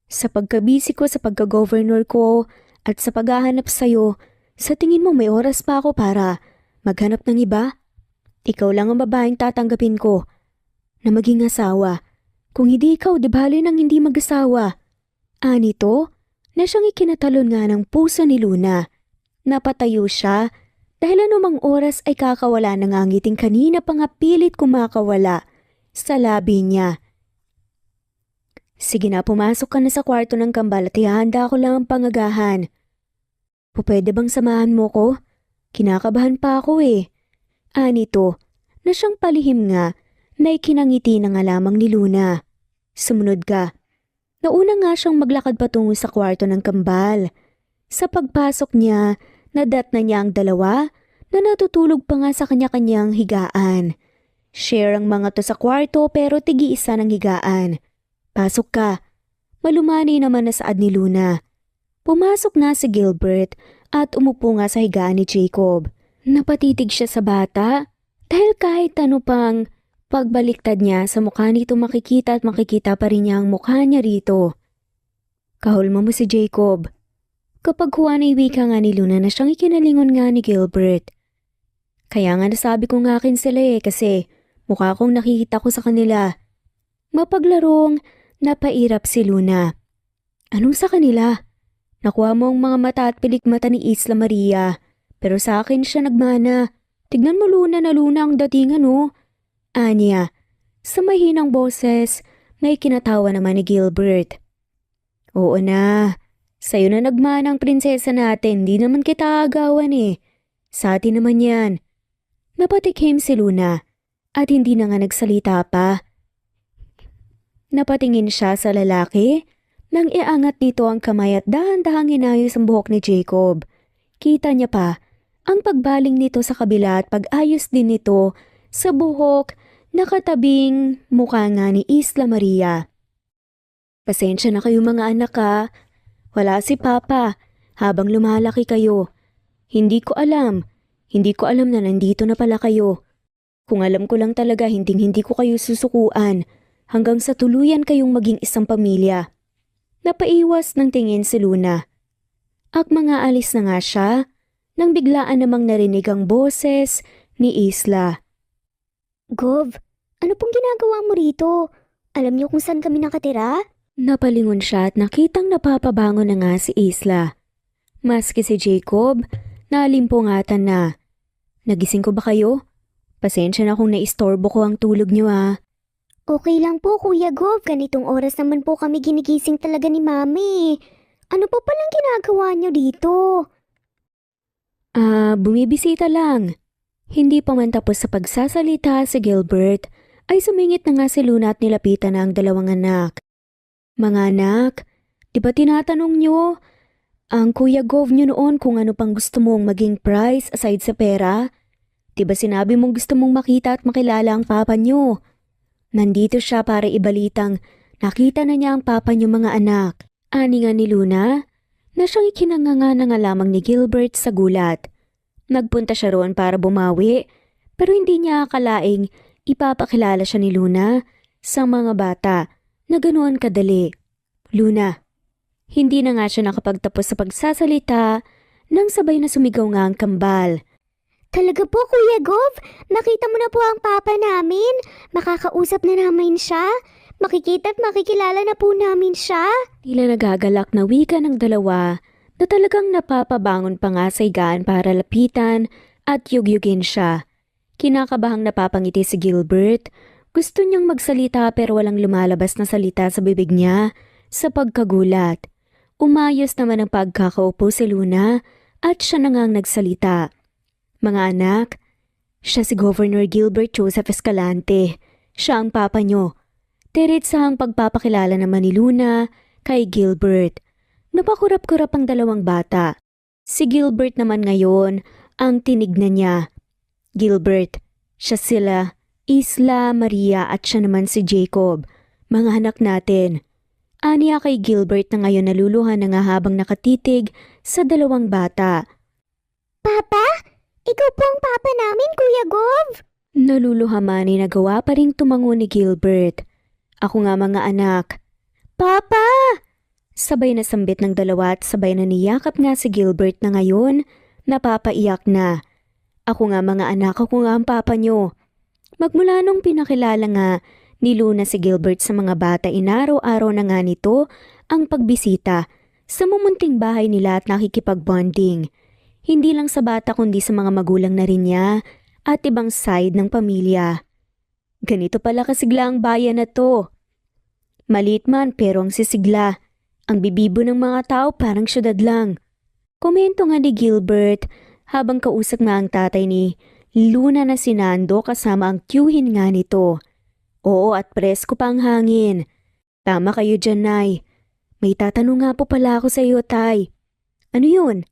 Sa pagkabisi ko sa pagka-governor ko at sa paghahanap sa'yo, sa tingin mo may oras pa ako para maghanap ng iba? Ikaw lang ang babaeng tatanggapin ko na maging asawa. Kung hindi ikaw, di bali nang hindi mag-asawa. Anito, na siyang ikinatalon nga ng puso ni Luna. Napatayo siya dahil anumang oras ay kakawala na nga ngiting kanina pa nga pilit kumakawala sa labi niya. Sige na, pumasok ka na sa kwarto ng kambal at ihahanda ko lang ang pangagahan. Pwede bang samahan mo ko? Kinakabahan pa ako eh. Anito, na siyang palihim nga na ikinangiti na nga lamang ni Luna. Sumunod ka. Nauna nga siyang maglakad patungo sa kwarto ng kambal. Sa pagpasok niya, nadat na niya ang dalawa na natutulog pa nga sa kanya-kanyang higaan. Share ang mga to sa kwarto pero tigi-isa ng higaan. Pasok ka. Malumani naman na saad ni Luna. Pumasok nga si Gilbert at umupo nga sa higaan ni Jacob. Napatitig siya sa bata dahil kahit ano pang pagbaliktad niya sa mukha nito makikita at makikita pa rin niya ang mukha niya rito. Kahulma mo si Jacob. Kapag huwa na iwika nga ni Luna na siyang ikinalingon nga ni Gilbert. Kaya nga nasabi ko nga akin sila kasi mukha kong nakikita ko sa kanila. Mapaglarong napairap si Luna. Anong sa kanila? Nakuha mo ang mga mata at pilik mata ni Isla Maria. Pero sa akin siya nagmana. Tignan mo Luna na Luna ang datingan Anya, sa mahinang boses, may kinatawa naman ni Gilbert. Oo na, sa'yo na nagmana ang prinsesa natin, di naman kita agawan Sa atin naman yan. Napatikhim si Luna at hindi na nga nagsalita pa. Napatingin siya sa lalaki nang iangat nito ang kamay at dahan-dahang inayos ang buhok ni Jacob. Kita niya pa ang pagbaling nito sa kabila at pag-ayos din nito sa buhok nakatabing mukha nga ni Isla Maria. Pasensya na kayo mga anak Wala si Papa habang lumalaki kayo. Hindi ko alam na nandito na pala kayo. Kung alam ko lang talaga hindi ko kayo susukuan hanggang sa tuluyan kayong maging isang pamilya. Napaiwas ng tingin si Luna. At mga alis na nga siya nang biglaan namang narinig ang boses ni Isla. Gov, ano pong ginagawa mo rito? Alam niyo kung saan kami nakatira? Napalingon siya at nakitang napapabangon na nga si Isla. Maski si Jacob, nalimpungatan na. Nagising ko ba kayo? Pasensya na kung naistorbo ko ang tulog niyo Okay lang po Kuya Gov, ganitong oras naman po kami ginigising talaga ni Mami. Ano pa palang ginagawa niyo dito? Bumibisita lang. Hindi pa man tapos sa pagsasalita si Gilbert ay sumingit na nga si Luna at nilapitan na ang dalawang anak. Mga anak, di ba tinatanong nyo ang Kuya Gov nyo noon kung ano pang gusto mong maging prize aside sa pera? Di ba sinabi mong gusto mong makita at makilala ang papa nyo? Nandito siya para ibalitang nakita na niya ang papa nyo mga anak. Ani nga ni Luna na siyang ikinanganga na nga lamang ni Gilbert sa gulat. Nagpunta siya roon para bumawi pero hindi niya akalaing ipapakilala siya ni Luna sa mga bata na ganoon kadali. Luna, hindi na nga siya nakapagtapos sa pagsasalita nang sabay na sumigaw nga ang kambal. Talaga po Kuya Gov, nakita mo na po ang papa namin. Makakausap na namin siya. Makikita at makikilala na po namin siya. Tila nagagalak na wika ng dalawa na talagang napapabangon pa nga sa higaan para lapitan at yugyugin siya. Kinakabahang napapangiti si Gilbert. Gusto niyang magsalita pero walang lumalabas na salita sa bibig niya sa pagkagulat. Umayos naman ang pagkakaupo si Luna at siya na ngang nagsalita. Mga anak, siya si Governor Gilbert Joseph Escalante. Siya ang papa niyo. Diretsahang pagpapakilala naman ni Luna kay Gilbert. Napakurap-kurap ang dalawang bata. Si Gilbert naman ngayon ang tinignan niya. Gilbert, siya sila, Isla Maria at siya naman si Jacob, mga anak natin. Aniya kay Gilbert na ngayon naluluhan na nga habang nakatitig sa dalawang bata. Papa? Ikaw po ang papa namin, Kuya Gov? Naluluha man ay nagawa pa ring tumango ni Gilbert. Ako nga mga anak. Papa! Sabay na sambit ng dalawa at sabay na niyakap nga si Gilbert na ngayon napapaiyak na. Ako nga mga anak, ako nga ang papa nyo. Magmula nung pinakilala nga ni Luna si Gilbert sa mga bata, inaraw-araw na nga nito ang pagbisita sa mumunting bahay nila at nakikipag-bonding. Hindi lang sa bata kundi sa mga magulang na rin niya at ibang side ng pamilya. Ganito pala kasigla ang bayan na to. Maliit man pero ang sisigla. Ang bibibo ng mga tao parang syudad lang. Komento nga ni Gilbert habang kausap nga ang tatay ni Luna na si Nando kasama ang tiyuhin nga nito. Oo at presko pa ang hangin. Tama kayo dyan, Nay. May tatanong nga po pala ako sa iyo, Tay. Ano yun?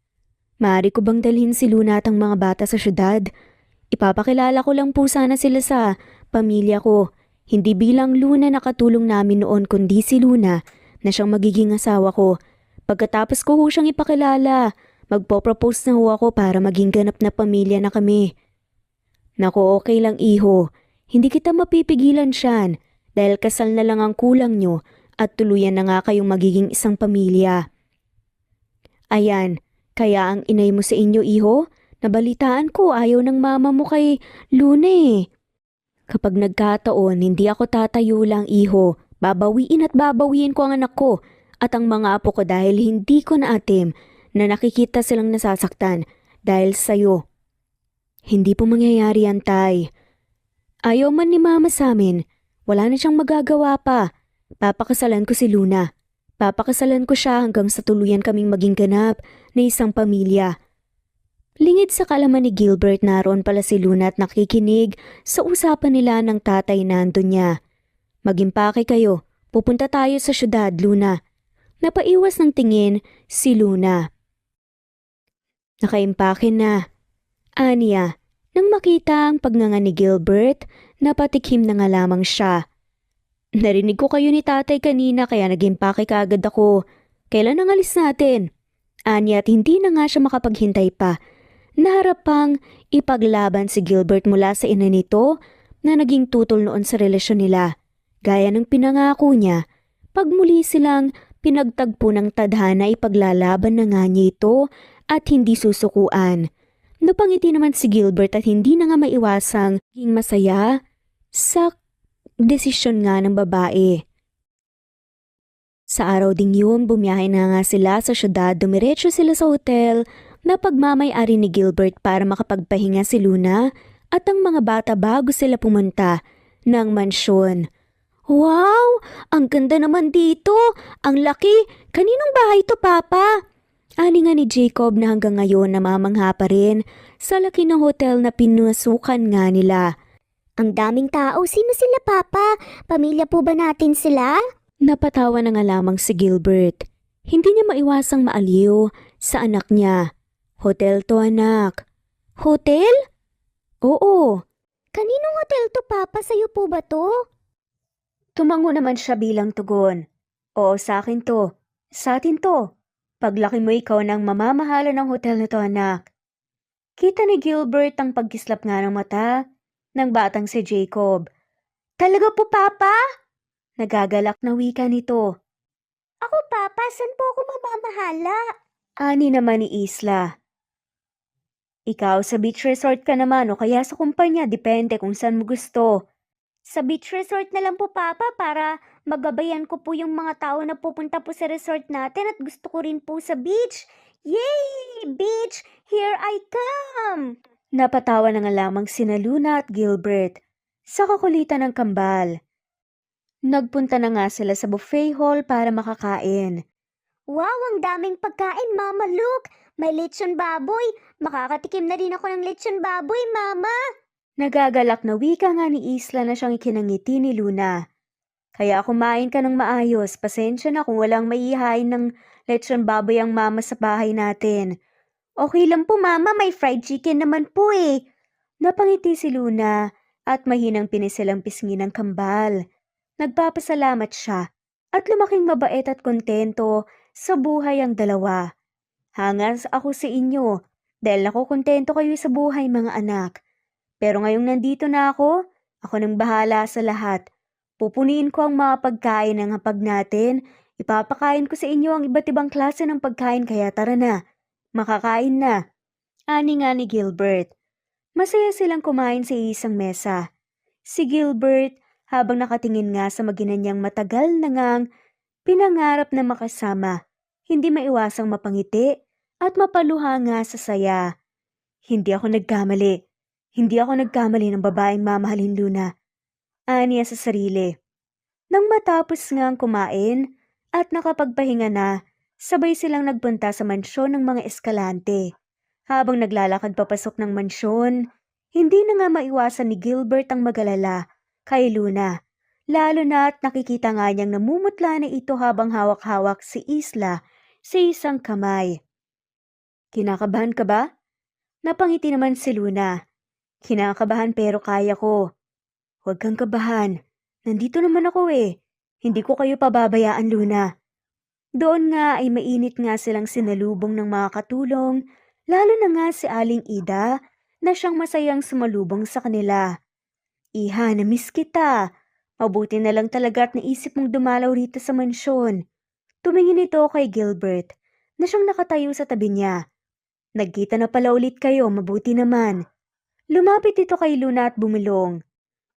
Maaari ko bang dalhin si Luna at ang mga bata sa syudad? Ipapakilala ko lang po sana sila sa pamilya ko. Hindi bilang Luna na katulong namin noon kundi si Luna na siyang magiging asawa ko. Pagkatapos ko ho siyang ipakilala, magpo-propose na ho ako para maging ganap na pamilya na kami. Naku, okay lang iho. Hindi kita mapipigilan siyan dahil kasal na lang ang kulang nyo at tuluyan na nga kayong magiging isang pamilya. Ayan, kaya ang inay mo sa inyo iho, nabalitaan ko ayaw ng mama mo kay Luna eh. Kapag nagkataon, hindi ako tatayo lang iho. Babawiin at babawiin ko ang anak ko at ang mga apo ko dahil hindi ko naatim na nakikita silang nasasaktan dahil sa'yo. Hindi po mangyayari yan, Tay. Ayaw man ni Mama sa amin, wala na siyang magagawa pa. Papakasalan ko si Luna. Papakasalan ko siya hanggang sa tuluyan kaming maging ganap na isang pamilya. Lingid sa kalaman ni Gilbert, naroon pala si Luna at nakikinig sa usapan nila ng tatay na andun niya. Mag-impake kayo, pupunta tayo sa syudad, Luna. Napaiwas ng tingin si Luna. Nakaimpake na. Aniya, nang makita ang pagnganga ni Gilbert, napatikim na nga lamang siya. Narinig ko kayo ni tatay kanina kaya nag-impake kaagad ako. Kailan ang alis natin? Aniya at hindi na nga siya makapaghintay pa. Naharap pang ipaglaban si Gilbert mula sa ina nito na naging tutol noon sa relasyon nila. Gaya ng pinangako niya, pag muli silang pinagtagpo ng tadhana ipaglalaban na nga niya ito at hindi susukuan. Napangiti naman si Gilbert at hindi na nga maiwasang maging masaya sa desisyon nga ng babae. Sa araw ding yun, bumiyahe na nga sila sa syudad, dumiretso sila sa hotel na pagmamay-ari ni Gilbert para makapagpahinga si Luna at ang mga bata bago sila pumunta ng mansyon. Wow! Ang ganda naman dito! Ang laki! Kaninong bahay to, Papa? Ani nga ni Jacob na hanggang ngayon namamangha pa rin sa laki ng hotel na pinusukan nga nila. Ang daming tao. Sino sila, Papa? Pamilya po ba natin sila? Napatawa na nga lamang si Gilbert. Hindi niya maiwasang maaliw sa anak niya. Hotel to, anak. Hotel? Oo. Kaninong hotel to, Papa? Sa'yo po ba to? Tumango naman siya bilang tugon. Oo, sa akin to. Sa atin to. Paglaki mo ikaw ng mamamahala ng hotel na to, anak. Kita ni Gilbert ang pagkislap nga ng mata ng batang si Jacob. Talaga po, Papa? Nagagalak na wika nito. Ako, Papa, saan po ako mamamahala? Ani naman ni Isla. Ikaw sa beach resort ka naman o kaya sa kumpanya, depende kung saan mo gusto. Sa beach resort na lang po, Papa, para magabayan ko po yung mga tao na pupunta po sa resort natin at gusto ko rin po sa beach. Yay! Beach! Here I come! Napatawa na nga lamang sina Luna at Gilbert sa kakulitan ng kambal. Nagpunta na nga sila sa buffet hall para makakain. Wow, ang daming pagkain, Mama. Look! May lechon baboy. Makakatikim na rin ako ng lechon baboy, Mama. Nagagalak na wika nga ni Isla na siyang ikinangiti ni Luna. Kaya kumain ka ng maayos, pasensya na kung walang maihain ng lechon baboy ang mama sa bahay natin. Okay lang po, Mama, may fried chicken naman po eh. Napangiti si Luna at mahinang pinisilang pisngi ng kambal. Nagpapasalamat siya at lumaking mabait at kontento sa buhay ang dalawa. Hangas ako sa inyo dahil nakukontento kayo sa buhay, mga anak. Pero ngayong nandito na ako nang bahala sa lahat. Pupuniin ko ang mga pagkain ng hapag natin. Ipapakain ko sa inyo ang iba't ibang klase ng pagkain kaya tara na. Makakain na. Ani nga ni Gilbert. Masaya silang kumain sa isang mesa. Si Gilbert habang nakatingin nga sa maginanyang matagal na ngang pinangarap na makasama. Hindi maiwasang mapangiti at mapaluha nga sa saya. Hindi ako nagkamali. Hindi ako nagkamali ng babaeng mamahalin, Luna. Aniya sa sarili. Nang matapos ngang kumain at nakapagpahinga na, sabay silang nagpunta sa mansyon ng mga eskalante. Habang naglalakad papasok ng mansyon, hindi na nga maiwasan ni Gilbert ang mag-alala kay Luna. Lalo na at nakikita nga niyang namumutla na ito habang hawak-hawak si Isla sa isang kamay. Kinakabahan ka ba? Napangiti naman si Luna. Kinakabahan pero kaya ko. Huwag kang kabahan. Nandito naman ako eh. Hindi ko kayo pababayaan, Luna. Doon nga ay mainit nga silang sinalubong ng mga katulong, lalo na nga si Aling Ida na siyang masayang sumalubong sa kanila. Iha, na-miss kita. Mabuti na lang talaga at naisip mong dumalaw rito sa mansyon. Tumingin ito kay Gilbert na siyang nakatayo sa tabi niya. Nagkita na pala ulit kayo, mabuti naman. Lumapit ito kay Luna at bumulong.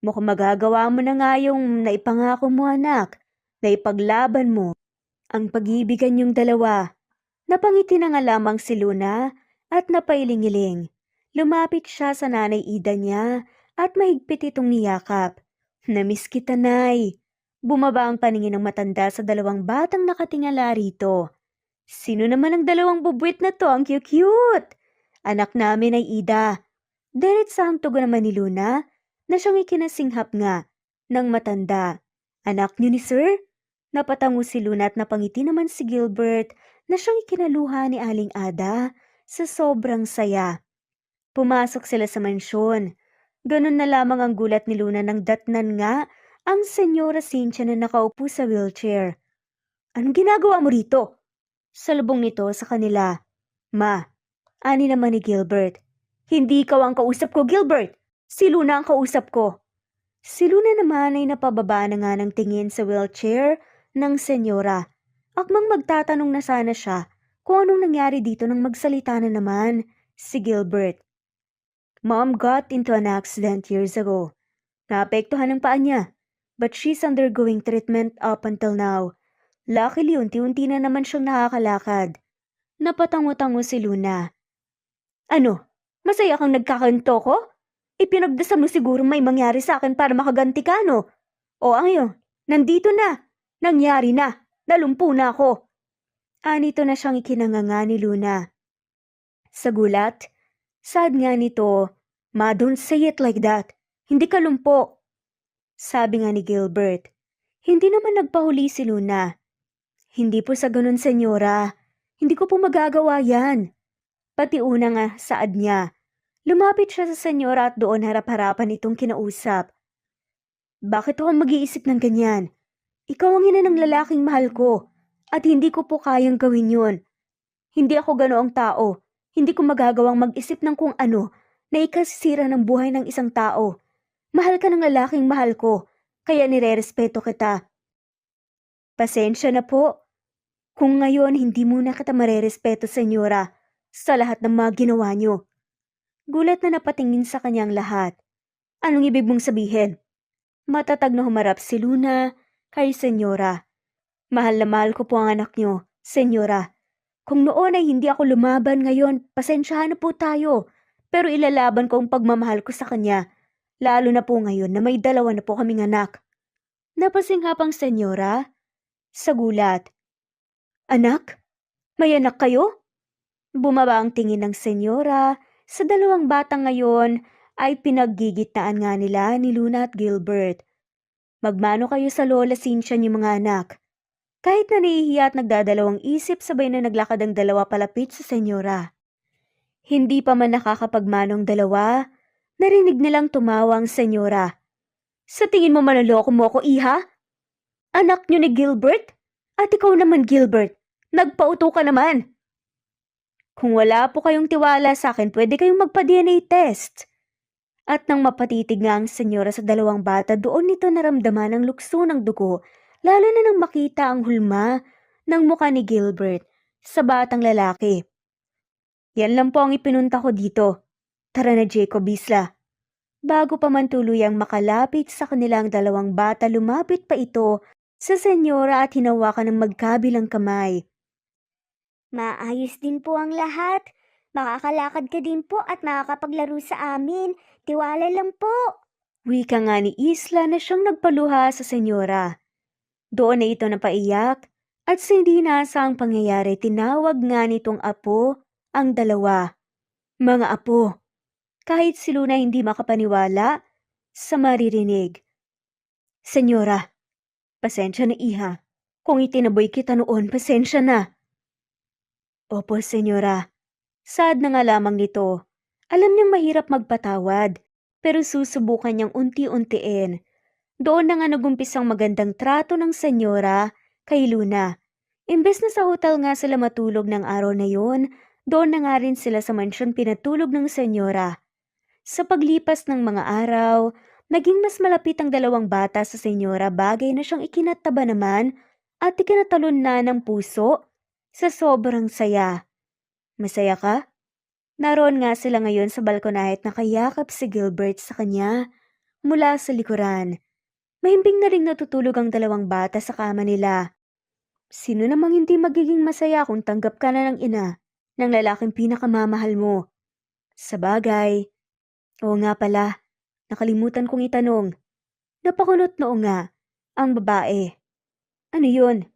Mukhang magagawa mo na nga yung naipangako mo, anak. Naipaglaban mo ang pag-ibigan yung dalawa. Napangiti na nga lamang si Luna at napailingiling. Lumapit siya sa nanay Ida niya at mahigpit itong niyakap. Namiss kita, Nay. Bumaba ang paningin ng matanda sa dalawang batang nakatingala rito. Sino naman ang dalawang bubwit na to? Ang cute-cute! Anak namin ay Ida. Diretsahang tugon naman ni Luna na siyang ikinasinghap nga ng matanda. Anak niyo ni Sir? Napatango si Luna at napangiti naman si Gilbert na siyang ikinaluha ni Aling Ada sa sobrang saya. Pumasok sila sa mansyon. Ganun na lamang ang gulat ni Luna nang datnan nga ang Senyora Cynthia na nakaupo sa wheelchair. Anong ginagawa mo rito? Salubong nito sa kanila. Ma, ani naman ni Gilbert. Hindi ikaw ang kausap ko, Gilbert. Si Luna ang kausap ko. Si Luna naman ay napababa na nga ng tingin sa wheelchair ng senyora. Akmang magtatanong na sana siya kung anong nangyari dito nang magsalita na naman si Gilbert. Mom got into an accident years ago. Naapektuhan ang paa niya, but she's undergoing treatment up until now. Luckily, unti-unti na naman siyang nakakalakad. Napatango-tango si Luna. Ano? Masaya kang nagkakanto ko? Ipinagdasal mo siguro may mangyari sa akin para makaganti ka, no? O ang iyo, nandito na. Nangyari na. Nalumpo na ako. Anito na siyang ikinanganga ni Luna. Sa gulat, sad nga nito, Ma, don't say it like that. Hindi ka lumpo. Sabi nga ni Gilbert. Hindi naman nagpahuli si Luna. Hindi po sa ganun, senyora. Hindi ko po magagawa yan. Pati una nga saad niya. Lumapit siya sa senyora at doon harap-harapan itong kinausap. Bakit ako mag-iisip ng ganyan? Ikaw ang ina ng lalaking mahal ko at hindi ko po kayang gawin yun. Hindi ako ganoong tao. Hindi ko magagawang mag-isip ng kung ano na ikasisira ng buhay ng isang tao. Mahal ka ng lalaking mahal ko, kaya nire-respeto kita. Pasensya na po. Kung ngayon hindi muna kita marerespeto, senyora, sa lahat ng mga ginawa niyo. Gulat na napatingin sa kanyang lahat. Anong ibig mong sabihin? Matatag na humarap si Luna kay senyora. Mahal na mahal ko po ang anak niyo, senyora. Kung noon ay hindi ako lumaban ngayon, pasensyahan na po tayo. Pero ilalaban ko ang pagmamahal ko sa kanya. Lalo na po ngayon na may dalawa na po kaming anak. Napasinghap ang senyora sa gulat. Anak? May anak kayo? Bumaba ang tingin ng senyora sa dalawang batang ngayon ay pinaggigitnaan nga nila ni Luna at Gilbert. Magmano kayo sa Lola Cynthia niyo mga anak. Kahit na nahihiya at nagdadalawang isip sabay na naglakad ang dalawa palapit sa senyora. Hindi pa man nakakapagmanong dalawa, narinig nilang tumawa ang senyora. Sa tingin mo manloloko mo ako, iha? Anak niyo ni Gilbert? At ikaw naman, Gilbert, nagpauto ka naman. Kung wala po kayong tiwala sa akin, pwede kayong magpa-DNA test. At nang mapatitig nga ang senyora sa dalawang bata, doon nito naramdaman ang lukso ng dugo, lalo na nang makita ang hulma ng mukha ni Gilbert sa batang lalaki. Yan lang po ang ipinunta ko dito. Tara na, Jacob Isla. Bago pa man tuluyang makalapit sa kanilang dalawang bata, lumapit pa ito sa senyora at hinawakan ng magkabilang kamay. Maayos din po ang lahat. Makakalakad ka din po at makakapaglaro sa amin. Tiwala lang po. Wika nga ni Isla na siyang nagpaluha sa senyora. Doon na ito napaiyak at sa hindi inaasahang pangyayari tinawag nga nitong apo ang dalawa. Mga apo. Kahit si Luna hindi makapaniwala sa maririnig. Senyora, pasensya na iha. Kung itinaboy kita noon, pasensya na. Opo, senyora. Sad na nga lamang nito. Alam niyang mahirap magpatawad, pero susubukan niyang unti-untiin. Doon na nga nagumpisang magandang trato ng senyora kay Luna. Imbes na sa hotel nga sila matulog ng araw na yun, doon na nga rin sila sa mansyon pinatulog ng senyora. Sa paglipas ng mga araw, naging mas malapit ang dalawang bata sa senyora, bagay na siyang ikinataba naman at ikinatalon na ng puso sa sobrang saya. Masaya ka? Naroon nga sila ngayon sa balkonahe at nakayakap si Gilbert sa kanya mula sa likuran. Mahimbing na ring natutulog ang dalawang bata sa kama nila. Sino namang hindi magiging masaya kung tanggap ka na ng ina ng lalaking pinakamamahal mo? Sabagay, oo nga pala, nakalimutan kong itanong. Napakunot noo nga ang babae. Ano yun?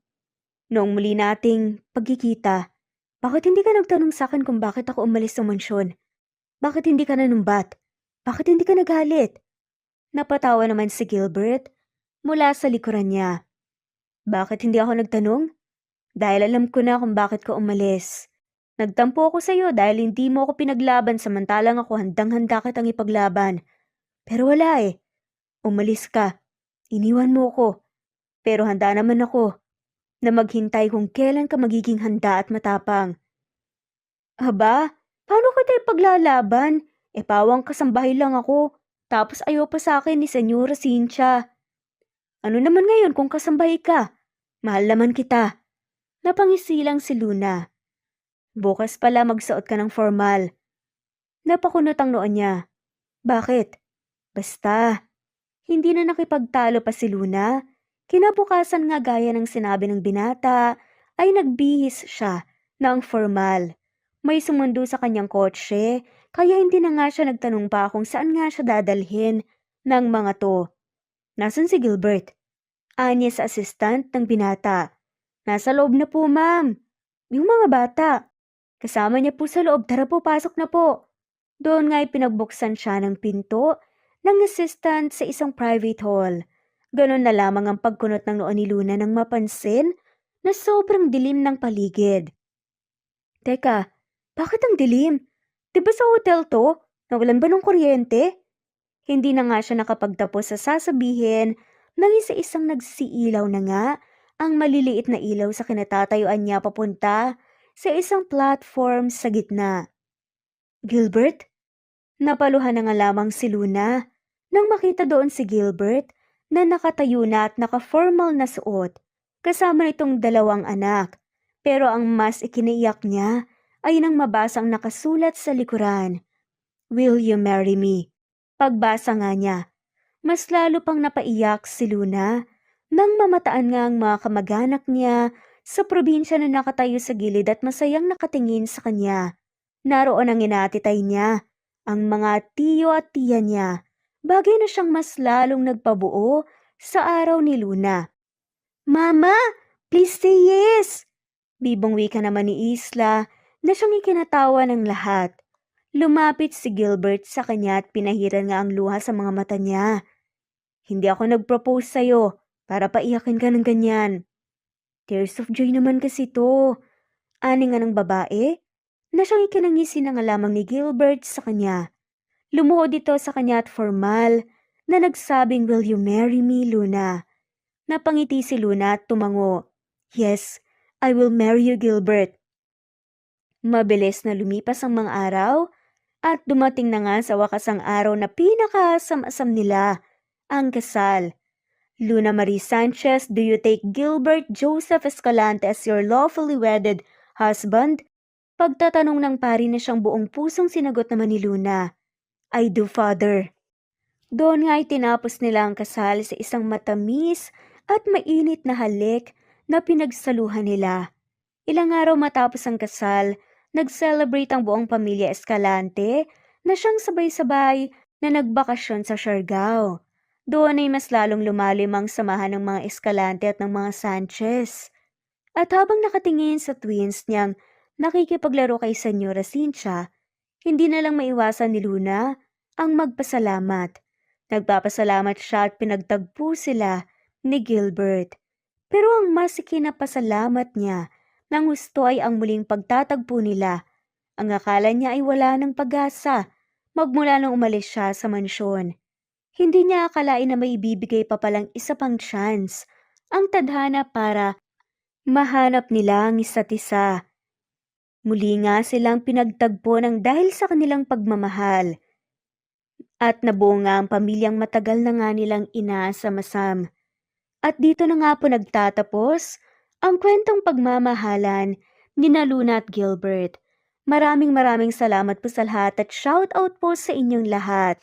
Noong muli nating pagkikita, bakit hindi ka nagtanong sa akin kung bakit ako umalis sa mansyon? Bakit hindi ka nanumbat? Bakit hindi ka nagalit? Napatawa naman si Gilbert mula sa likuran niya. Bakit hindi ako nagtanong? Dahil alam ko na kung bakit ka umalis. Nagtampo ako sa iyo dahil hindi mo ako pinaglaban samantalang ako handang-handa kitang ipaglaban. Pero wala eh. Umalis ka. Iniwan mo ko. Pero handa naman ako na maghintay kung kailan ka magiging handa at matapang. Aba, paano kita ipaglalaban? E pawang kasambahay lang ako. Tapos ayaw pa sa akin ni Senyora Cynthia. Ano naman ngayon kung kasambahay ka? Mahal naman kita. Napangisilang si Luna. Bukas pala magsuot ka ng formal. Napakunot ang noo niya. Bakit? Basta. Hindi na nakipagtalo pa si Luna. Kinabukasan nga gaya ng sinabi ng binata, ay nagbihis siya ng formal. May sumundo sa kanyang kotse, kaya hindi na nga siya nagtanong pa kung saan nga siya dadalhin ng mga to. Nasaan si Gilbert? Anya sa assistant ng binata. Nasa loob na po, ma'am. Yung mga bata. Kasama niya po sa loob. Tara po, pasok na po. Doon nga'y pinagbuksan siya ng pinto ng assistant sa isang private hall. Ganon na lamang ang pagkunot ng noo ni Luna nang mapansin na sobrang dilim ng paligid. Teka, bakit ang dilim? Diba sa hotel to? Nawalan ba ng kuryente? Hindi na nga siya nakapagtapos sa sasabihin nang isa-isang nagsisiilaw na nga ang maliliit na ilaw sa kinatatayuan niya papunta sa isang platform sa gitna. Gilbert? Napaluhan na nga lamang si Luna nang makita doon si Gilbert na nakatayo na at naka-formal na suot kasama nitong dalawang anak. Pero ang mas ikinaiyak niya ay nang mabasang nakasulat sa likuran. Will you marry me? Pagbasa nga niya, mas lalo pang napaiyak si Luna nang mamataan nga ang mga kamag-anak niya sa probinsya na nakatayo sa gilid at masayang nakatingin sa kanya. Naroon ang inatitay niya, ang mga tiyo at tiya niya, bagay na siyang mas lalong nagpabuo sa araw ni Luna. Mama, please say yes! Bibong wika naman ni Isla na siyang ikinatawa ng lahat. Lumapit si Gilbert sa kanya at pinahiran nga ang luha sa mga mata niya. Hindi ako nag-propose sa'yo para paiyakin ka ng ganyan. Tears of joy naman kasi to. Ani nga ng babae na siyang ikinangisi na nga lamang ni Gilbert sa kanya. Lumuhod ito sa kanya at formal na nagsabing, will you marry me, Luna? Napangiti si Luna at tumango. Yes, I will marry you, Gilbert. Mabilis na lumipas ang mga araw at dumating na nga sa wakas ang araw na pinakaasam-asam nila, ang kasal. Luna Marie Sanchez, do you take Gilbert Joseph Escalante as your lawfully wedded husband? Pagtatanong ng pari na siyang buong pusong sinagot naman ni Luna. I do, Father. Doon nga ay tinapos nila ang kasal sa isang matamis at mainit na halik na pinagsaluhan nila. Ilang araw matapos ang kasal, nag-celebrate ang buong pamilya Escalante na siyang sabay-sabay na nagbakasyon sa Siargao. Doon ay mas lalong lumalim ang samahan ng mga Escalante at ng mga Sanchez. At habang nakatingin sa twins niyang nakikipaglaro kay Senyora Cynthia, hindi na lang maiwasan ni Luna ang magpasalamat. Nagpapasalamat siya at pinagtagpo sila ni Gilbert. Pero ang mas ikinapasalamat niya nang gusto ay ang muling pagtatagpo nila. Ang akala niya ay wala ng pag-asa magmula nung umalis siya sa mansyon. Hindi niya akalain na may ibibigay pa palang isa pang chance ang tadhana para mahanap nila ang isa't isa. Muli nga silang pinagtagpo ng dahil sa kanilang pagmamahal at nabuo nga ang pamilyang matagal na nga nilang inaasam-asam. At dito na nga po nagtatapos ang kwentong pagmamahalan ni Luna at Gilbert. Maraming salamat po sa lahat at shout out po sa inyong lahat.